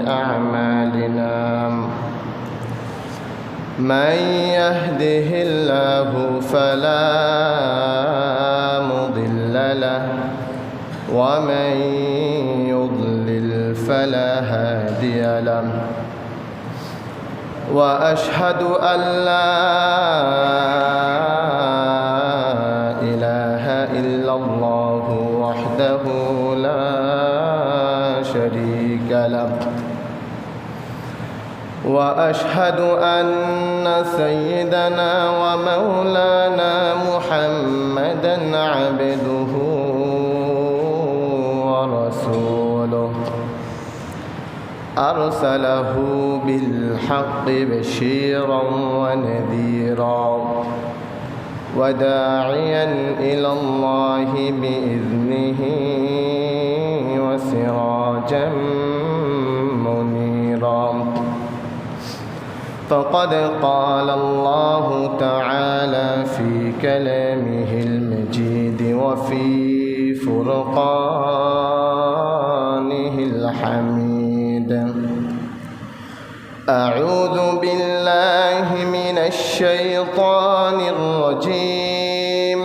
أعمالنا من يهده الله فلا مضل له ومن يضلل فلا هادي له وأشهد أن لا إله إلا الله وحده لا شريك له وأشهد أن سيدنا ومولانا محمدا عبده ورسوله أرسله بالحق بشيرا ونذيرا وداعيا إلى الله بإذنه وسراجا منيرا فقد قال الله تعالى في كلامه المجيد وفي فرقانه الحميد أعوذ بالله من الشيطان الرجيم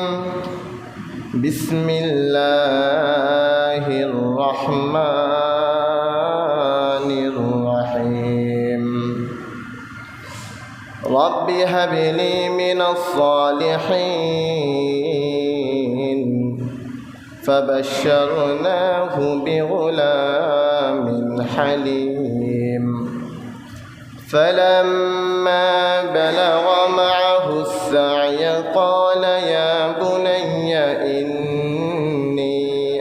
بسم الله الرحمن الرحيم رب هب لي من الصالحين فبشرناه بغلام حليم فلما بلغ معه السعي قال يا بني إني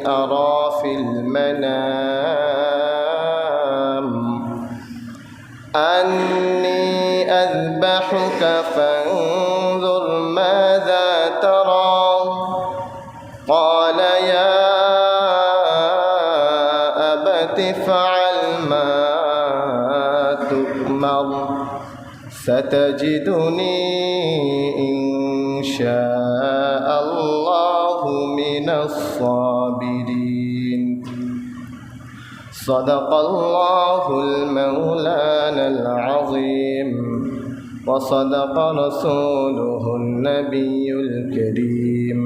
أرى في المنام أني أذبحك فانظر ماذا ترى قال يا أبت افعل ما تؤمر ستجدني إن شاء الله من الصابرين صدق الله المولانا العظيم وصدق رسوله النبي الكريم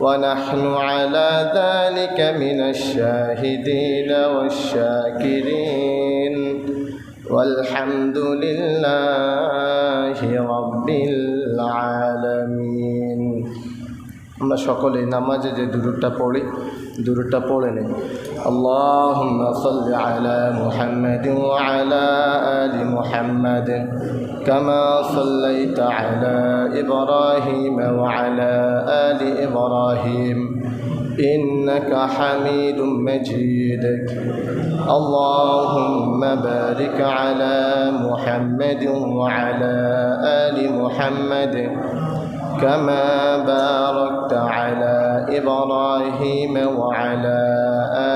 ونحن على ذلك من الشاهدين والشاكرين والحمد لله رب العالمين আমরা সকলে নামাজে যে দুরূদটা পড়ি দুরূদটা পড়ে নেই আল্লাহুম্মা সাল্লি আলা মুহাম্মাদিন ওয়া আলা আলি মুহাম্মাদ কামা সাল্লাইতা আলা ইব্রাহিম ওয়া আলা আলি ইব্রাহিম ইন্নাকা হামিদুম মাজিদ আল্লাহুম্মা বারিক আলা মুহাম্মাদিন ওয়া আলা আলি মুহাম্মাদ كما باركت على إبراهيم وعلى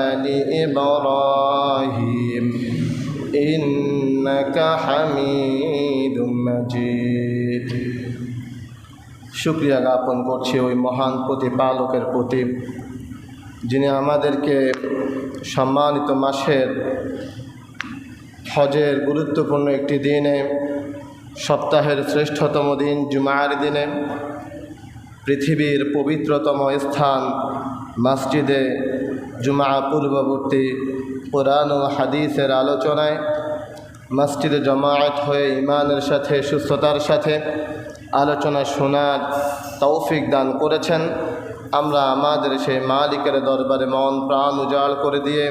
آل إبراهيم إنك حميد مجيد শুকরিয়া জ্ঞাপন করছি ওই মহান প্রতিপালকের প্রতি যিনি আমাদেরকে সম্মানিত মাসের হজের গুরুত্বপূর্ণ একটি দিনে সপ্তাহের শ্রেষ্ঠতম দিন জুমার দিনে পৃথিবীর পবিত্রতম স্থান মসজিদে জুমা পূর্ববর্তী কোরআন ও হাদিসের আলোচনায় মসজিদে জমায়েত হয়ে ঈমানের সাথে সুস্থতার সাথে আলোচনা শোনার তৌফিক দান করেছেন। আমরা আমাদের সেই মালিকের দরবারে মন প্রাণ উজাড় করে দিয়ে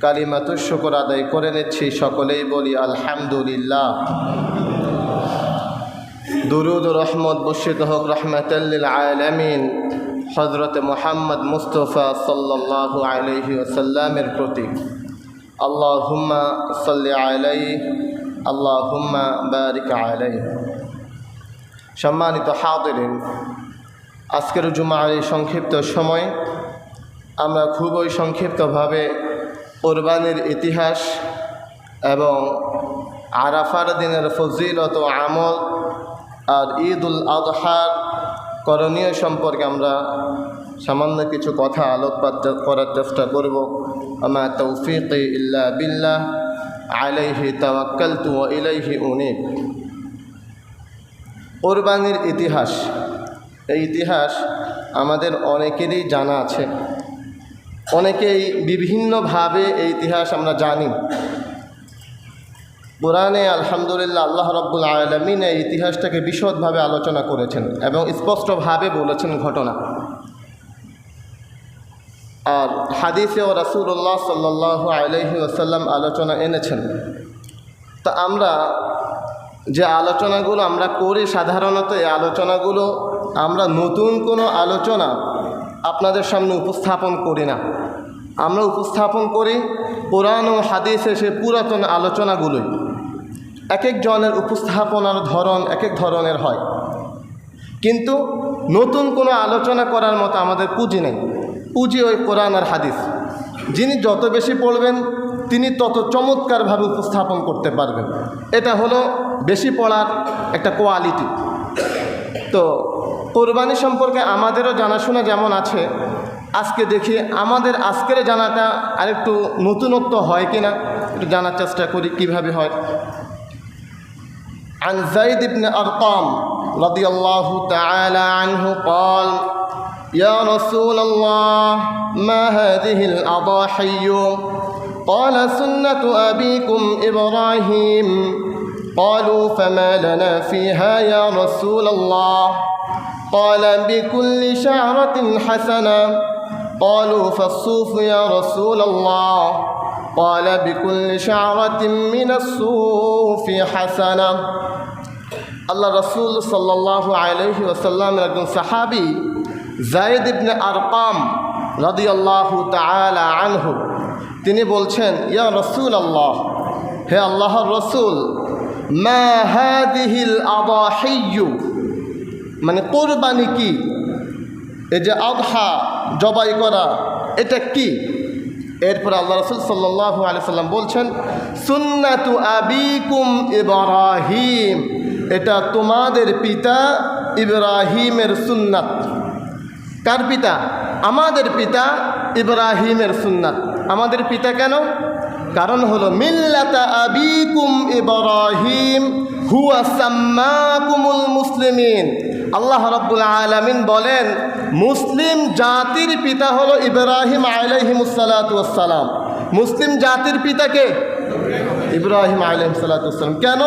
কালিমাতুশ শুকর আদায় করে নিচ্ছি। সকলেই বলি আলহামদুলিল্লাহ। দুরুদ ও রহমত বর্ষিত হোক রহমাতাল লিল আলামিন হযরত মুহাম্মদ মুস্তাফা সাল্লাল্লাহু আলাইহি ওয়াসাল্লামের প্রতি। আল্লাহুম্মা সাল্লি আলাইহি আল্লাহুম্মা বারিক আলাইহি। সম্মানিত হাজিরিন, আজকের জুমার এই সংক্ষিপ্ত সময় আমরা খুবই সংক্ষিপ্তভাবে কোরবানির ইতিহাস এবং আরাফার দিনের ফজিলত ও আমল আর ঈদ উল আযহার করণীয় সম্পর্কে আমরা সামান্য কিছু কথা আলোকপাত করার চেষ্টা করব। আমা তৌফিকি ইল্লা বিল্লাহ, আলাইহি তাওয়াক্কালতু ওয়া ইলাইহি উনীব। কোরবানির ইতিহাস, এই ইতিহাস আমাদের অনেকেরই জানা আছে। অনেকেই বিভিন্নভাবে এই ইতিহাস আমরা জানি। কোরআনে আলহামদুলিল্লাহ আল্লাহ রাব্বুল আলামিন এই ইতিহাসটাকে বিশদভাবে আলোচনা করেছেন এবং স্পষ্টভাবে বলেছেন ঘটনা। আর হাদিসেও রাসূলুল্লাহ সাল্লাল্লাহু আলাইহি ওয়াসাল্লাম আলোচনা এনেছেন। তা আমরা যে আলোচনাগুলো আমরা করি, সাধারণত এই আলোচনাগুলো আমরা নতুন কোনো আলোচনা আপনাদের সামনে উপস্থাপন করি না। আমরা উপস্থাপন করি কোরআন ও হাদিসে সে পুরাতন আলোচনাগুলোই। এক এক জনের উপস্থাপনার ধরন এক এক ধরনের হয়, কিন্তু নতুন কোনো আলোচনা করার মতো আমাদের পুঁজি নেই। পুঁজি ওই কোরআন আর হাদিস। যিনি যত বেশি পড়বেন তিনি তত চমৎকারভাবে উপস্থাপন করতে পারবেন। এটা হলো বেশি পড়ার একটা কোয়ালিটি। তো কোরবানি সম্পর্কে আমাদেরও জানাশোনা যেমন আছে, আজকে দেখি আমাদের আজকের জানাটা আরেকটু নতুনত্ব হয় কিনা একটু জানার চেষ্টা করি কীভাবে হয়। عن زيد بن أرقام رضي الله تعالى عنه قال يا رسول الله ما هذه الأضاحي؟ قال سنة أبيكم إبراهيم. قالوا فما لنا فيها يا رسول الله؟ قال بكل شعرة حسنة. قالوا فالصوف يا رسول الله؟ قال بكل شعرة من الصوف حسنة. আল্লাহ রসুল সাল্লাল্লাহু আলাইহি ওয়াসাল্লামের একজন সাহাবী যায়েদ ইবনে আরকাম রাদিয়াল্লাহু তাআলা আনহু, তিনি বলছেন, ইয়া রাসূলুল্লাহ, হে আল্লাহর রসুল, মা হাদিহিল আদাহিয়্যু, মানে কোরবানি কি? এই যে আদহা জবাই করা, এটা কি? এরপর আল্লাহ রসুল সাল্লাল্লাহু আলাইহি ওয়াসাল্লাম বলছেন, সুন্নাতু আবিকুম ইব্রাহিম, এটা তোমাদের পিতা ইব্রাহিমের সুন্নাত। কার পিতা? আমাদের পিতা ইব্রাহিমের সুন্নাত। আমাদের পিতা কেন? কারণ হলো মিল্লাতা আবিকুম ইব্রাহিম হুয়া সাম্মাকুমুল মুসলিমিন। আল্লাহ রাব্বুল আলামিন বলেন, মুসলিম জাতির পিতা হলো ইব্রাহিম আলাইহিমুস সালাতু ওয়াস সালাম। মুসলিম জাতির পিতাকে ইব্রাহিম আলাইহিস সালাতু ওয়াস সালাম। কেন?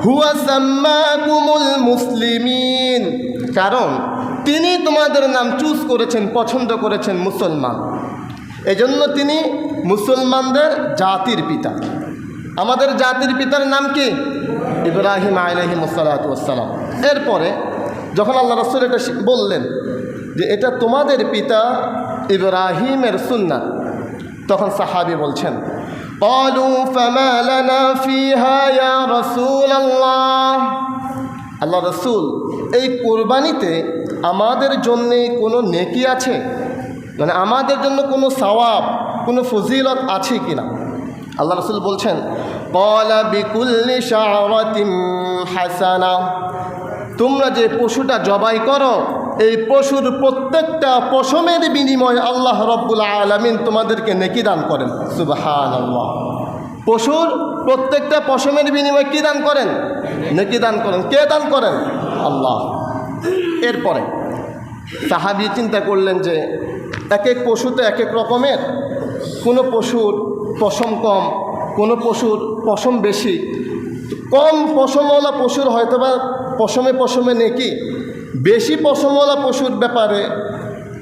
হুয়া সাম্মাকুমুল মুসলিমিন, কারণ তিনি তোমাদের নাম চুজ করেছেন, পছন্দ করেছেন মুসলমান। এজন্য তিনি মুসলমানদের জাতির পিতা। আমাদের জাতির পিতার নাম কি? ইব্রাহিম আলাইহিস সালাতু ওয়াস সালাম। এরপরে যখন আল্লাহ রাসূল এটা বললেন যে এটা তোমাদের পিতা ইব্রাহিমের সুন্নাত, তখন সাহাবী বলছেন, ক্বালু ফামা লানা ফিহা ইয়া রাসূলুল্লাহ। আল্লাহ রাসূল, এই কোরবানিতে আমাদের জন্য কোনো নেকি আছে? মানে আমাদের জন্য কোনো সওয়াব, কোনো ফজিলত আছে কিনা? আল্লাহ রাসূল বলছেন, ক্বালা বিকুল্লি শা'রাতিন হাসানা, তোমরা যে পশুটা জবাই করো, এই পশুর প্রত্যেকটা পশমের বিনিময়ে আল্লাহ রাব্বুল আলামিন তোমাদেরকে নেকি দান করেন। সুবহানাল্লাহ। পশুর প্রত্যেকটা পশমের বিনিময়ে কী দান করেন? নেকি দান করেন। কে দান করেন? আল্লাহ। এরপরে সাহাবী চিন্তা করলেন যে এক এক পশু তো এক এক রকমের, কোনো পশুর পশম কম, কোনো পশুর পশম বেশি। কম পশমওয়ালা পশুর হয়তোবা পশমে পশমে নেকি, বেশি পশমওয়ালা পশুর ব্যাপারে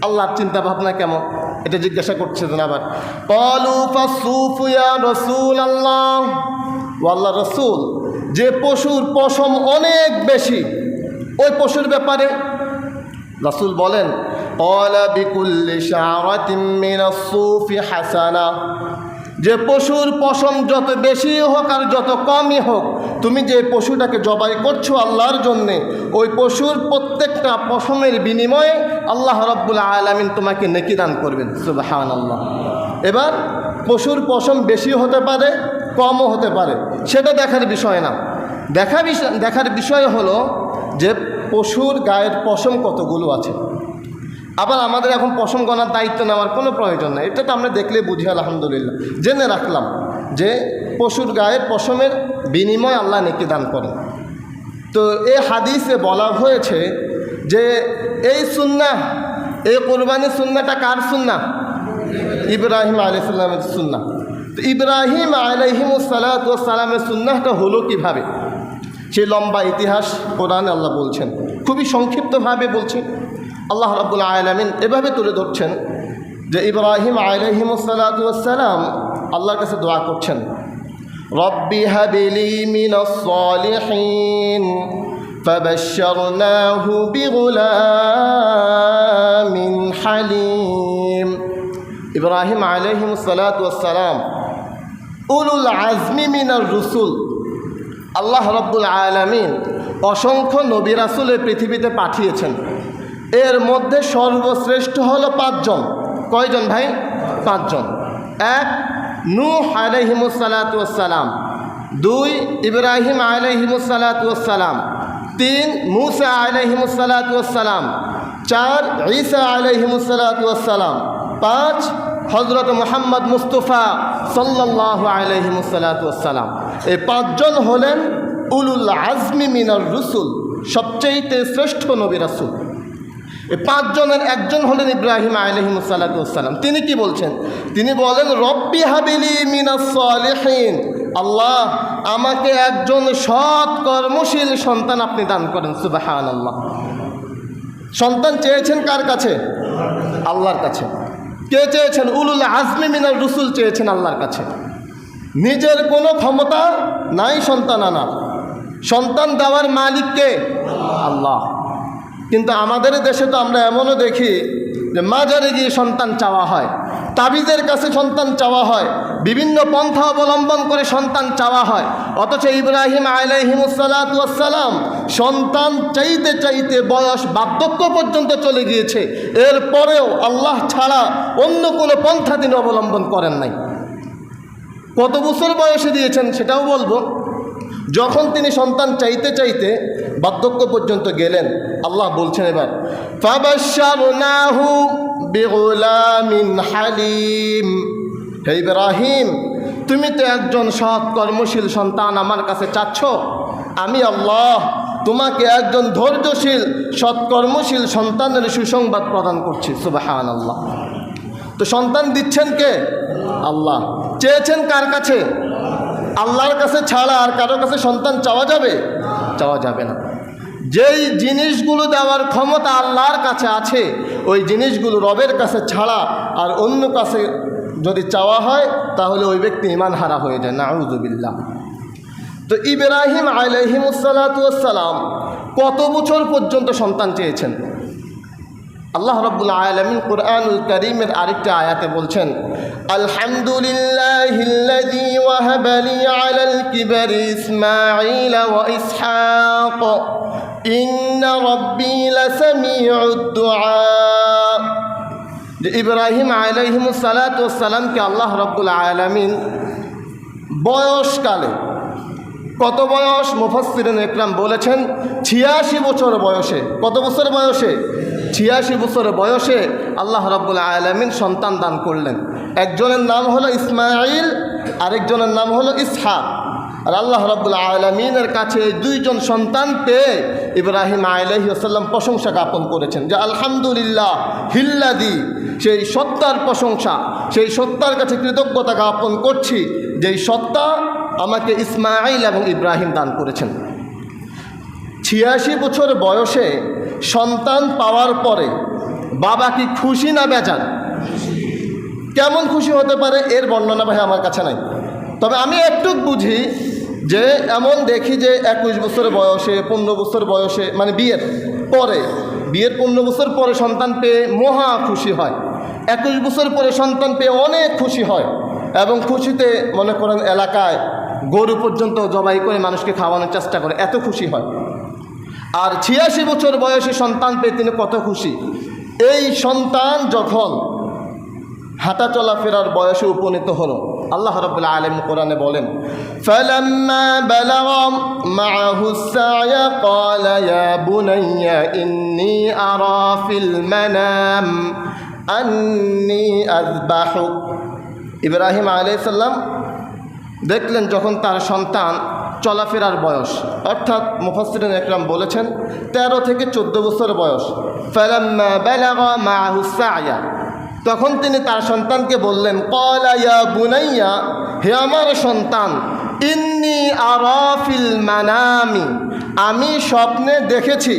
আল্লাহর চিন্তা ভাবনা কেমন, এটা জিজ্ঞাসা করছেন। আবার ক্বালু ফাসসুফু ইয়া রাসূলুল্লাহ, ও আল্লাহ রসুল, যে পশুর পশম অনেক বেশি ওই পশুর ব্যাপারে রাসূল বলেন, ক্বালা বিকুল্লি শা'রাতিন মিনাস সুফি হাসানা, যে পশুর পশম যত বেশি হোক আর যত কমই হোক, তুমি যে পশুটাকে জবাই করছো আল্লাহর জন্যে, ওই পশুর প্রত্যেকটা পশমের বিনিময়ে আল্লাহ রাব্বুল আলামিন তোমাকে নেকি দান করবেন। সুবহানাল্লাহ। এবার পশুর পশম বেশি হতে পারে, কমও হতে পারে, সেটা দেখার বিষয় না। দেখার বিষয় হলো যে পশুর গায়ের পশম কতগুলো আছে। আবার আমাদের এখন পশম গণার দায়িত্ব নেওয়ার কোনো প্রয়োজন নেই, এটা তো আমরা দেখলে বুঝি আলহামদুলিল্লাহ। জেনে রাখলাম যে পশুর গায়ের পশমের বিনিময় আল্লাহ নেকি দান করেন। তো এই হাদিসে বলা হয়েছে যে এই সুন্নাহ, এই কোরবানির সুন্নাটা কার সুন্নাহ? ইব্রাহিম আলাইহিস সালামের সুন্নাহ। তো ইব্রাহিম আলাইহিমুসসালামের সুন্নাহটা হলো কিভাবে? সেই লম্বা ইতিহাস কোরআনে আল্লাহ বলছেন, খুবই সংক্ষিপ্তভাবে বলছেন। আল্লাহ রাব্বুল আলামিন এভাবে তুলে ধরছেন যে ইব্রাহিম আলাইহিমুসসালাম আল্লাহর কাছে দোয়া করছেন, রব্বি হাবিলি মিনাস সালিহিন ফাবাশশারনাহু বিগুলামিন হালিম। ইব্রাহিম আলাইহিমুসসালাম উলুল আজমি মিনার রুসুল, আল্লাহ রাব্বুল আলামিন অসংখ্য নবী রাসূলের পৃথিবীতে পাঠিয়েছেন। এর মধ্যে সর্বশ্রেষ্ঠ হলো 5 জন। কয়জন ভাই? 5 জন। 1 নূহ আলাইহিমুসসালাম, 2 ইব্রাহিম আলাইহিমুসসালাম, 3 মূসা আলাইহিমুসসালাম, 4 ঈসা আলাইহিমুসসালাম, 5 হযরত মুহাম্মদ মুস্তাফা সাল্লাল্লাহু আলাইহিমুসসালাম। এই 5 জন হলেন উলুল আজমি মিনার রুসুল, সবচেয়ে শ্রেষ্ঠ নবী রাসূল। এই 5 জনের একজন হলেন ইব্রাহিম আলাইহিমুসসালাম। তিনি কি বলছেন? তিনি বলেন, রব্বি হাবিলি মিনাস সালিহিন, আল্লাহ আমাকে একজন সৎ কর্মশীল সন্তান আপনি দান করেন। সুবহানাল্লাহ। সন্তান চেয়েছেন কার কাছে? আল্লাহর কাছে। কে চেয়েছেন? উলুল আজমি মিনার রুসুল চেয়েছেন আল্লাহর কাছে। নিজের কোনো ক্ষমতা নাই সন্তান আনার, সন্তান দেওয়ার মালিক কে? আল্লাহ। কিন্তু আমাদের দেশে তো আমরা এমনও দেখি যে মাজারে গিয়ে সন্তান চাওয়া হয়, তাবিজের কাছে সন্তান চাওয়া হয়, বিভিন্ন পন্থা অবলম্বন করে সন্তান চাওয়া হয়। অথচ ইব্রাহিম আলাইহিমুসসালাম সন্তান চাইতে চাইতে বয়স বার্ধক্য পর্যন্ত চলে গিয়েছে, এরপরেও আল্লাহ ছাড়া অন্য কোনো পন্থা তিনি অবলম্বন করেন নাই। কত বছর বয়সে দিয়েছেন সেটাও বলবো। যখন তিনি সন্তান চাইতে চাইতে বার্ধক্য পর্যন্ত গেলেন, আল্লাহ বলছেন এবার, ফাবাশশারনাহু বিগুলামিন হালিম। হে ইব্রাহিম, তুমি তো একজন সৎ কর্মশীল সন্তান আমার কাছে চাচ্ছ, আমি আল্লাহ তোমাকে একজন ধৈর্যশীল সৎকর্মশীল সন্তানের সুসংবাদ প্রদান করছি। সুবহানাল্লাহ। তো সন্তান দিচ্ছেন কে? আল্লাহ। চেয়েছেন কার কাছে? আল্লাহর কাছে ছাড়া আর কারোর কাছে সন্তান চাওয়া যাবে? চাওয়া যাবে না। যেই জিনিসগুলো দেওয়ার ক্ষমতা আল্লাহর কাছে আছে, ওই জিনিসগুলো রবের কাছে ছাড়া আর অন্য কাছে যদি চাওয়া হয় তাহলে ওই ব্যক্তি ঈমান হারা হয়ে যায়। নাউযুবিল্লাহ। তো ইব্রাহিম আলাইহিমুসসালাম কত বছর পর্যন্ত সন্তান চেয়েছেন? আল্লাহ রাব্বুল আলামিন কুরআনুল কারীমের আরেকটা আয়াতে বলছেন, আলহামদুলিল্লাহিল্লাযী ওয়াহাবা লি আলাল কিবারি ইসমাঈল ওয়া ইসহাক ইন্না রাব্বী লাসামিউদ দুআ। যে ইব্রাহিম আলাইহিমুসসালামকে আল্লাহ রাব্বুল আলামিন বয়সকালে, কত বয়স? মুফাসসিরিন ইকরাম বলেছেন 86 বছর বয়সে। কত বছর বয়সে? 86 বছর বয়সে আল্লাহ রাব্বুল আলামিন সন্তান দান করলেন। একজনের নাম হলো ইসমাঈল, আরেকজনের নাম হলো ইসহাক। আর আল্লাহ রাব্বুল আলামিনের কাছে 2 জন সন্তান পেয়ে ইব্রাহিম আলাইহিস সালাম প্রশংসা জ্ঞাপন করেছেন যে আলহামদুলিল্লাহ হিল্লাযী, সেই সত্তার প্রশংসা, সেই সত্তার কাছে কৃতজ্ঞতা জ্ঞাপন করছি যেই সত্তা আমাকে ইসমাঈল এবং ইব্রাহিম দান করেছেন। 86 বছর বয়সে সন্তান পাওয়ার পরে বাবা কি খুশি না বেজার? কেমন খুশি হতে পারে এর বর্ণনা ভাই আমার কাছে নাই। তবে আমি একটু বুঝি যে এমন দেখি যে 21 বছর বয়সে, 15 বছর বয়সে, মানে বিয়ের 15 বছর পরে সন্তান পেয়ে মহা খুশি হয়। 21 বছর পরে সন্তান পেয়ে অনেক খুশি হয় এবং খুশিতে মনে করেন এলাকায় গরু পর্যন্ত জবাই করে মানুষকে খাওয়ানোর চেষ্টা করে, এত খুশি হয়। আর 86 বছর বয়সে সন্তান পেয়ে তিনি কত খুশি। এই সন্তান যখন হাঁটা চলাফেরার বয়সে উপনীত হলো, আল্লাহ রাব্বুল আলামিন কোরআনে বলেন, ফালাম্মা বালাগা মাআহুস সা'য়া ক্বালা ইয়া বুনাইয়া ইন্নী আরা ফিল মানাম আন্নী আযবাহুক। ইব্রাহিম আলাইহিস সালাম দেখলেন যখন তার সন্তান চলাফেরার বয়স, অর্থাৎ মুফাসসিরিন ইকরাম বলেছেন 13 থেকে 14 বছর বয়স। ফালাম্মা বালাগা মাআহুস সা'য়া, তখন তিনি তার সন্তানকে বললেন, ক্বালা ইয়া বুনাইয়া, হে আমার সন্তান, ইন্নী আরা ফিল মানামি, আমি স্বপ্নে দেখেছি,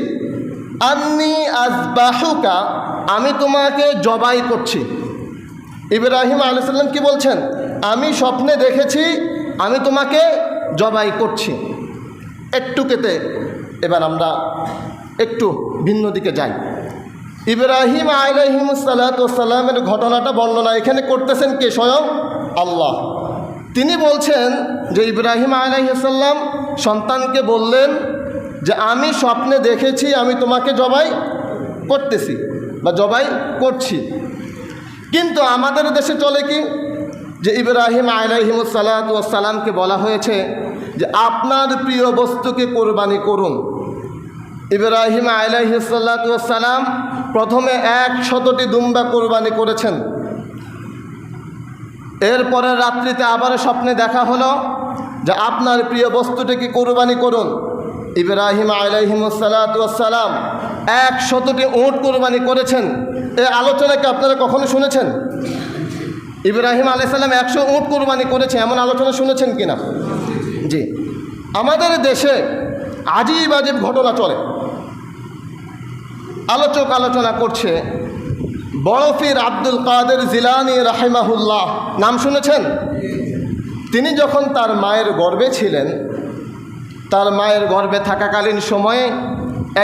আন্নী আযবাহুকা, আমি তোমাকে জবাই করছি। ইব্রাহিম আলাইহিস সালাম কি বলছেন? আমি স্বপ্নে দেখেছি আমি তোমাকে জবাই করছি। একটুকেতে এবার আমরা একটু ভিন্ন দিকে যাই। ইব্রাহিম আলাইহিসসালামের ঘটনাটা বর্ণনা এখানে করতেছেন কে? স্বয়ং আল্লাহ। তিনি বলছেন যে ইব্রাহিম আলাইহিসসালাম সন্তানকে বললেন যে আমি স্বপ্নে দেখেছি আমি তোমাকে জবাই করতেছি বা জবাই করছি। কিন্তু আমাদের দেশে চলে কি, যে ইব্রাহিম আলাইহিসসালামকে বলা হয়েছে যে আপনার প্রিয় বস্তুকে কোরবানি করুন। ইব্রাহিম আলাইহিসসালাম প্রথমে 100টি দুম্বা কোরবানি করেছেন। এরপরে রাত্রিতে আবার স্বপ্নে দেখা হলো যে আপনার প্রিয় বস্তুটিকে কোরবানি করুন। ইব্রাহিম আলাইহিসসালাম 100টি উট কোরবানি করেছেন। এই আলোচনাকে আপনারা কখনো শুনেছেন? ইব্রাহিম আলাইহিস সালাম 100 উট কোরবানি করেছে, এমন আলোচনা শুনেছেন কিনা? জি। আমাদের দেশে আজীব আজীব ঘটনা চলে। আলোচক আলোচনা করছে বড় পীর আব্দুল কাদের জিলানী রাহিমাহুল্লাহ, নাম শুনেছেন? তিনি যখন তার মায়ের গর্ভে ছিলেন, তার মায়ের গর্ভে থাকাকালীন সময়ে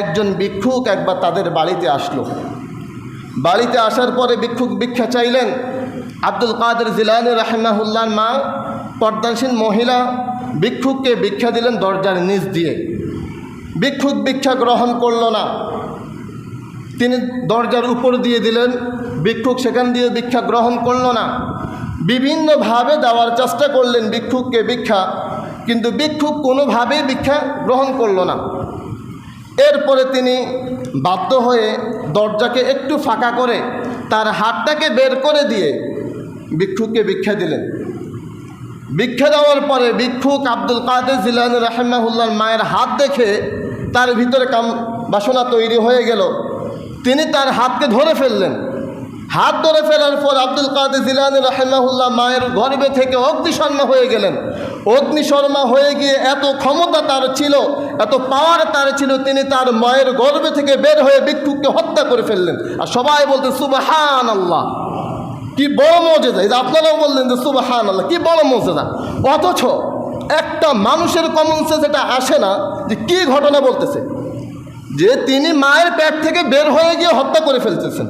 একজন ভিক্ষুক একবার তাদের বাড়িতে আসলো। বাড়িতে আসার পরে ভিক্ষুক ভিক্ষা চাইলেন। আব্দুল কাদের জিলানী রাহিমাহুল্লাহর মা, পর্দানসীন মহিলা, ভিক্ষুককে ভিক্ষা দিলেন দরজার নিচ দিয়ে। ভিক্ষুক ভিক্ষা গ্রহণ করল না, তিনি দরজার উপর দিয়ে দিলেন। ভিক্ষুক সেখান দিয়ে ভিক্ষা গ্রহণ করল না। বিভিন্নভাবে দেওয়ার চেষ্টা করলেন ভিক্ষুককে ভিক্ষা, কিন্তু ভিক্ষুক কোনোভাবেই ভিক্ষা গ্রহণ করল না। এরপরে তিনি বাধ্য হয়ে দরজাকে একটু ফাঁকা করে তার হাতটাকে বের করে দিয়ে ভিক্ষুককে ভিক্ষা দিলেন। ভিক্ষা দেওয়ার পরে ভিক্ষুক আব্দুল কাদের জিলানী রাহিমাহুল্লাহর মায়ের হাত দেখে তার ভিতরে বাসনা তৈরি হয়ে গেল। তিনি তার হাতকে ধরে ফেললেন। হাত ধরে ফেলার পর আব্দুল কাদের জিলানী রাহিমাহুল্লাহ মায়ের গর্ভে থেকে অগ্নিশর্মা হয়ে গেলেন। অগ্নিশর্মা হয়ে গিয়ে এত ক্ষমতা তার ছিল, এত পাওয়ার তার ছিল, তিনি তার মায়ের গর্ভে থেকে বের হয়ে ভিক্ষুককে হত্যা করে ফেললেন। আর সবাই বলতে সুবহানাল্লাহ, কি বড় মজেদা! এই যে আপনারাও বললেন যে সুবহানাল্লাহ, কি বড় মজেদা! অথচ একটা মানুষের কমন সেন্স এটা আসে না যে কি ঘটনা বলতেছে, যে তিনি মায়ের পেট থেকে বের হয়ে গিয়ে হত্যা করে ফেলতেছেন।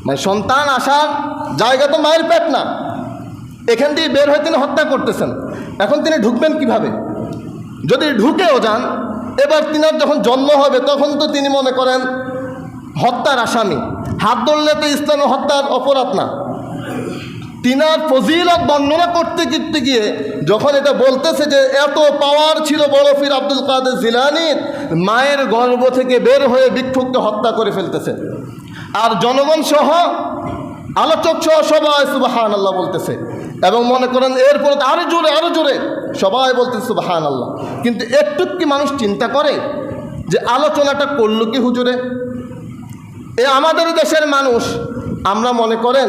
মানে সন্তান আসার জায়গা তো মায়ের পেট না, এখান দিয়ে বের হয়ে তিনি হত্যা করতেছেন। এখন তিনি ঢুকবেন কিভাবে? যদি ঢুকেও যান, এবার তিনার যখন জন্ম হবে তখন তো তিনি মনে করেন হত্যার আসামি। হাত ধরলে তো ইসলামে হত্যার অপরাধ না। তিনার ফজিলত বর্ণনা করতে গিয়ে যখন এটা বলতেছে যে এত পাওয়ার ছিল বড় পীর আব্দুল কাদের জিলানীর, মায়ের গর্ভ থেকে বের হয়ে ভিক্ষুককে হত্যা করে ফেলতেছে। আর জনগণ সহ, আলোচক সহ সবাই সুবহানাল্লাহ বলতেছে, এবং মনে করেন এরপর আরো জোরে আরো জোরে সবাই বলতেছে সুবহানাল্লাহ। কিন্তু একটু কি মানুষ চিন্তা করে যে আলোচনাটা করলো কি হুজুরে? এ আমাদের দেশের মানুষ, আমরা মনে করেন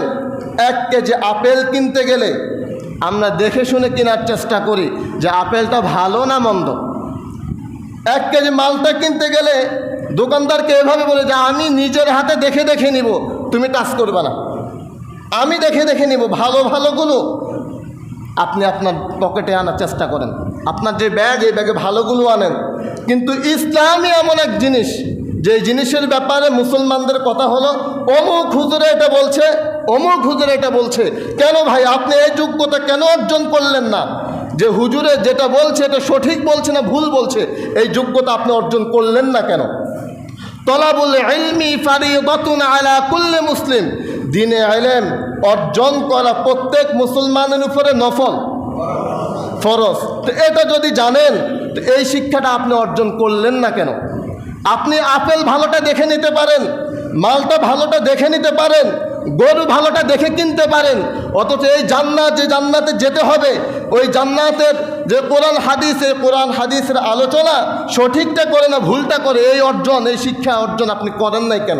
1 কেজি আপেল কিনতে গেলে আমরা দেখে শুনে কেনার চেষ্টা করি যে আপেলটা ভালো না মন্দ। 1 কেজি মালটা কিনতে গেলে দোকানদারকে এভাবে বলে যে আমি নিজের হাতে দেখে দেখে নিব, তুমি টাচ করবে না, আমি দেখে দেখে নিব। ভালো ভালোগুলো আপনি আপনার পকেটে আনার চেষ্টা করেন, আপনার যে ব্যাগ, এই ব্যাগে ভালোগুলো আনেন। কিন্তু ইসলামই এমন এক জিনিস, যে জিনিসের ব্যাপারে মুসলমানদের কথা হলো অমুক হুজুরে এটা বলছে, অমুক হুজুরে এটা বলছে। কেন ভাই আপনি এই যোগ্যতা কেন অর্জন করলেন না যে হুজুরে যেটা বলছে এটা সঠিক বলছে না ভুল বলছে? এই যোগ্যতা আপনি অর্জন করলেন না কেন? তলাবুল ইলমি ফারিদাতুন আলা কুল্লি মুসলিম, দ্বীনে ইলম অর্জন করা প্রত্যেক মুসলমানের উপরে নফল, ফরজ। তো এটা যদি জানেন, তো এই শিক্ষাটা আপনি অর্জন করলেন না কেন? আপনি আপেল ভালোটা দেখে নিতে পারেন, মালটা ভালোটা দেখে নিতে পারেন, গরু ভালোটা দেখে কিনতে পারেন, অথচ এই জান্নাত, যে জান্নাতে যেতে হবে, ওই জান্নাতের যে কোরআন হাদিসের আলোচনা সঠিকটা করে না ভুলটা করে, এই অর্জন, এই শিক্ষা অর্জন আপনি করেন নাই কেন?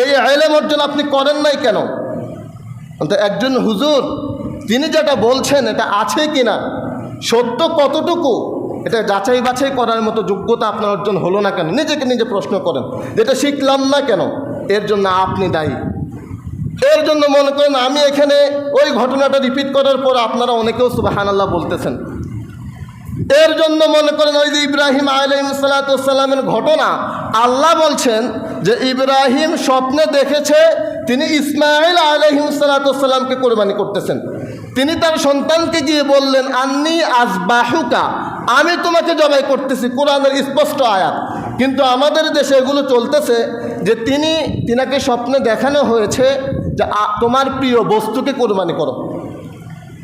এই ইলম অর্জন আপনি করেন নাই কেন? তো একজন হুজুর তিনি যেটা বলছেন এটা আছে কিনা, সত্য কতটুকু, এটা যাচাই বাছাই করার মতো যোগ্যতা আপনার অর্জন হলো না কেন? নিজেকে নিজে প্রশ্ন করেন, যেটা শিখলাম না কেন? এর জন্য আপনি দায়ী। এর জন্য মনে করেন আমি এখানে ওই ঘটনাটা রিপিট করার পর আপনারা অনেকেও সুবহানাল্লাহ বলতেছেন। এর জন্য মনে করেন ওই যে ইব্রাহিম আলাইহিসসালামের ঘটনা, আল্লাহ বলছেন যে ইব্রাহিম স্বপ্নে দেখেছে তিনি ইসমাঈল আলাইহিসসালামকে কোরবানি করতেছেন। তিনি তার সন্তানকে গিয়ে বললেন, আন্নী আযবাহুকা, আমি তোমাকে জবাই করতেছি, কোরআনের স্পষ্ট আয়াত। কিন্তু আমাদের দেশে এগুলো চলতেছে যে তিনাকে স্বপ্নে দেখানো হয়েছে যে তোমার প্রিয় বস্তুকে কোরবানি করো।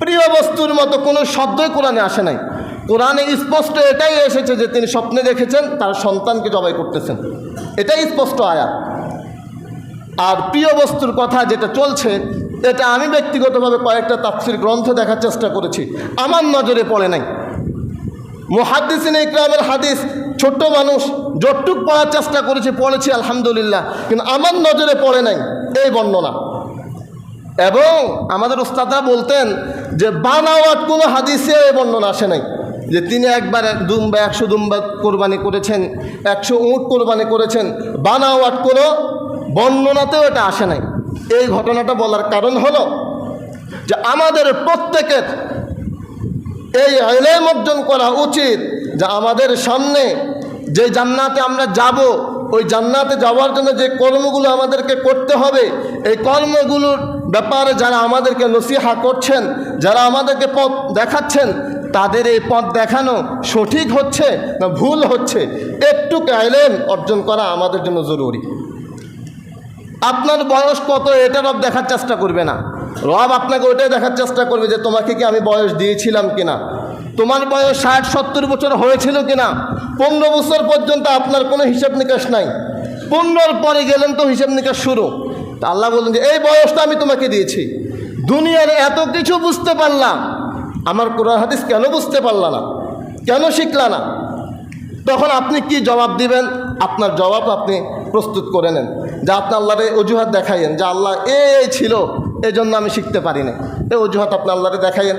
প্রিয় বস্তুর মতো কোনো শব্দই কোরআনে আসে নাই। কোরআনে স্পষ্ট এটাই এসেছে যে তিনি স্বপ্নে দেখেছেন তার সন্তানকে জবাই করতেছেন, এটাই স্পষ্ট আয়াত। আর প্রিয় বস্তুর কথা যেটা চলছে, এটা আমি ব্যক্তিগতভাবে কয়েকটা তাফসীর গ্রন্থ দেখার চেষ্টা করেছি, আমার নজরে পড়ে নাই। মুহাদ্দিসিনে ইকরামের হাদিস, ছোট্ট মানুষ, যতটুক পড়ার চেষ্টা পড়েছি আলহামদুলিল্লাহ, কিন্তু আমার নজরে পড়ে নাই এই বর্ণনা। এবং আমাদের উস্তাদরা বলতেন যে বানাওয়াট কোনো হাদিসে এই বর্ণনা আসে নাই যে তিনি একবার 100 দুম্বা কোরবানি করেছেন, 100 উট কোরবানি করেছেন। বানাওয়াট কোনো বর্ণনাতেও এটা আসে নাই। এই ঘটনাটা বলার কারণ হলো যে আমাদের প্রত্যেকের এই ইলম অর্জন করা উচিত যে আমাদের সামনে যে জান্নাতে আমরা যাব, ওই জান্নাতে যাওয়ার জন্য যে কর্মগুলো আমাদেরকে করতে হবে, এই কর্মগুলোর ব্যাপারে যারা আমাদেরকে নসিহা করছেন, যারা আমাদেরকে পথ দেখাচ্ছেন, তাদের এই পথ দেখানো সঠিক হচ্ছে না ভুল হচ্ছে, একটু ইলম অর্জন করা আমাদের জন্য জরুরি। আপনার বয়স কত এটা রব দেখার চেষ্টা করবে না, রব আপনাকে ওইটাই দেখার চেষ্টা করবে যে তোমাকে কি আমি বয়স দিয়েছিলাম কিনা, তোমার বয়স 60-70 বছর হয়েছিল কিনা। 15 বছর পর্যন্ত আপনার কোনো হিসাব নিকাশ নাই, 15 পরে গেলেন তো হিসাব নিকাশ শুরু। তা আল্লাহ বললেন যে এই বয়সটা আমি তোমাকে দিয়েছি, দুনিয়ার এত কিছু বুঝতে পারলাম, আমার কোরআন হাদিস কেন বুঝতে পারলা না, কেন শিখলা না? তখন আপনি কি জবাব দিবেন? আপনার জবাব আপনি প্রস্তুত করে নেন, যে আপনি আল্লাহরে অজুহাত দেখাইয়েন যে আল্লাহ এই ছিল, এই জন্য আমি শিখতে পারি না। এই অজুহাত আপনি আল্লাহরে দেখাইয়েন।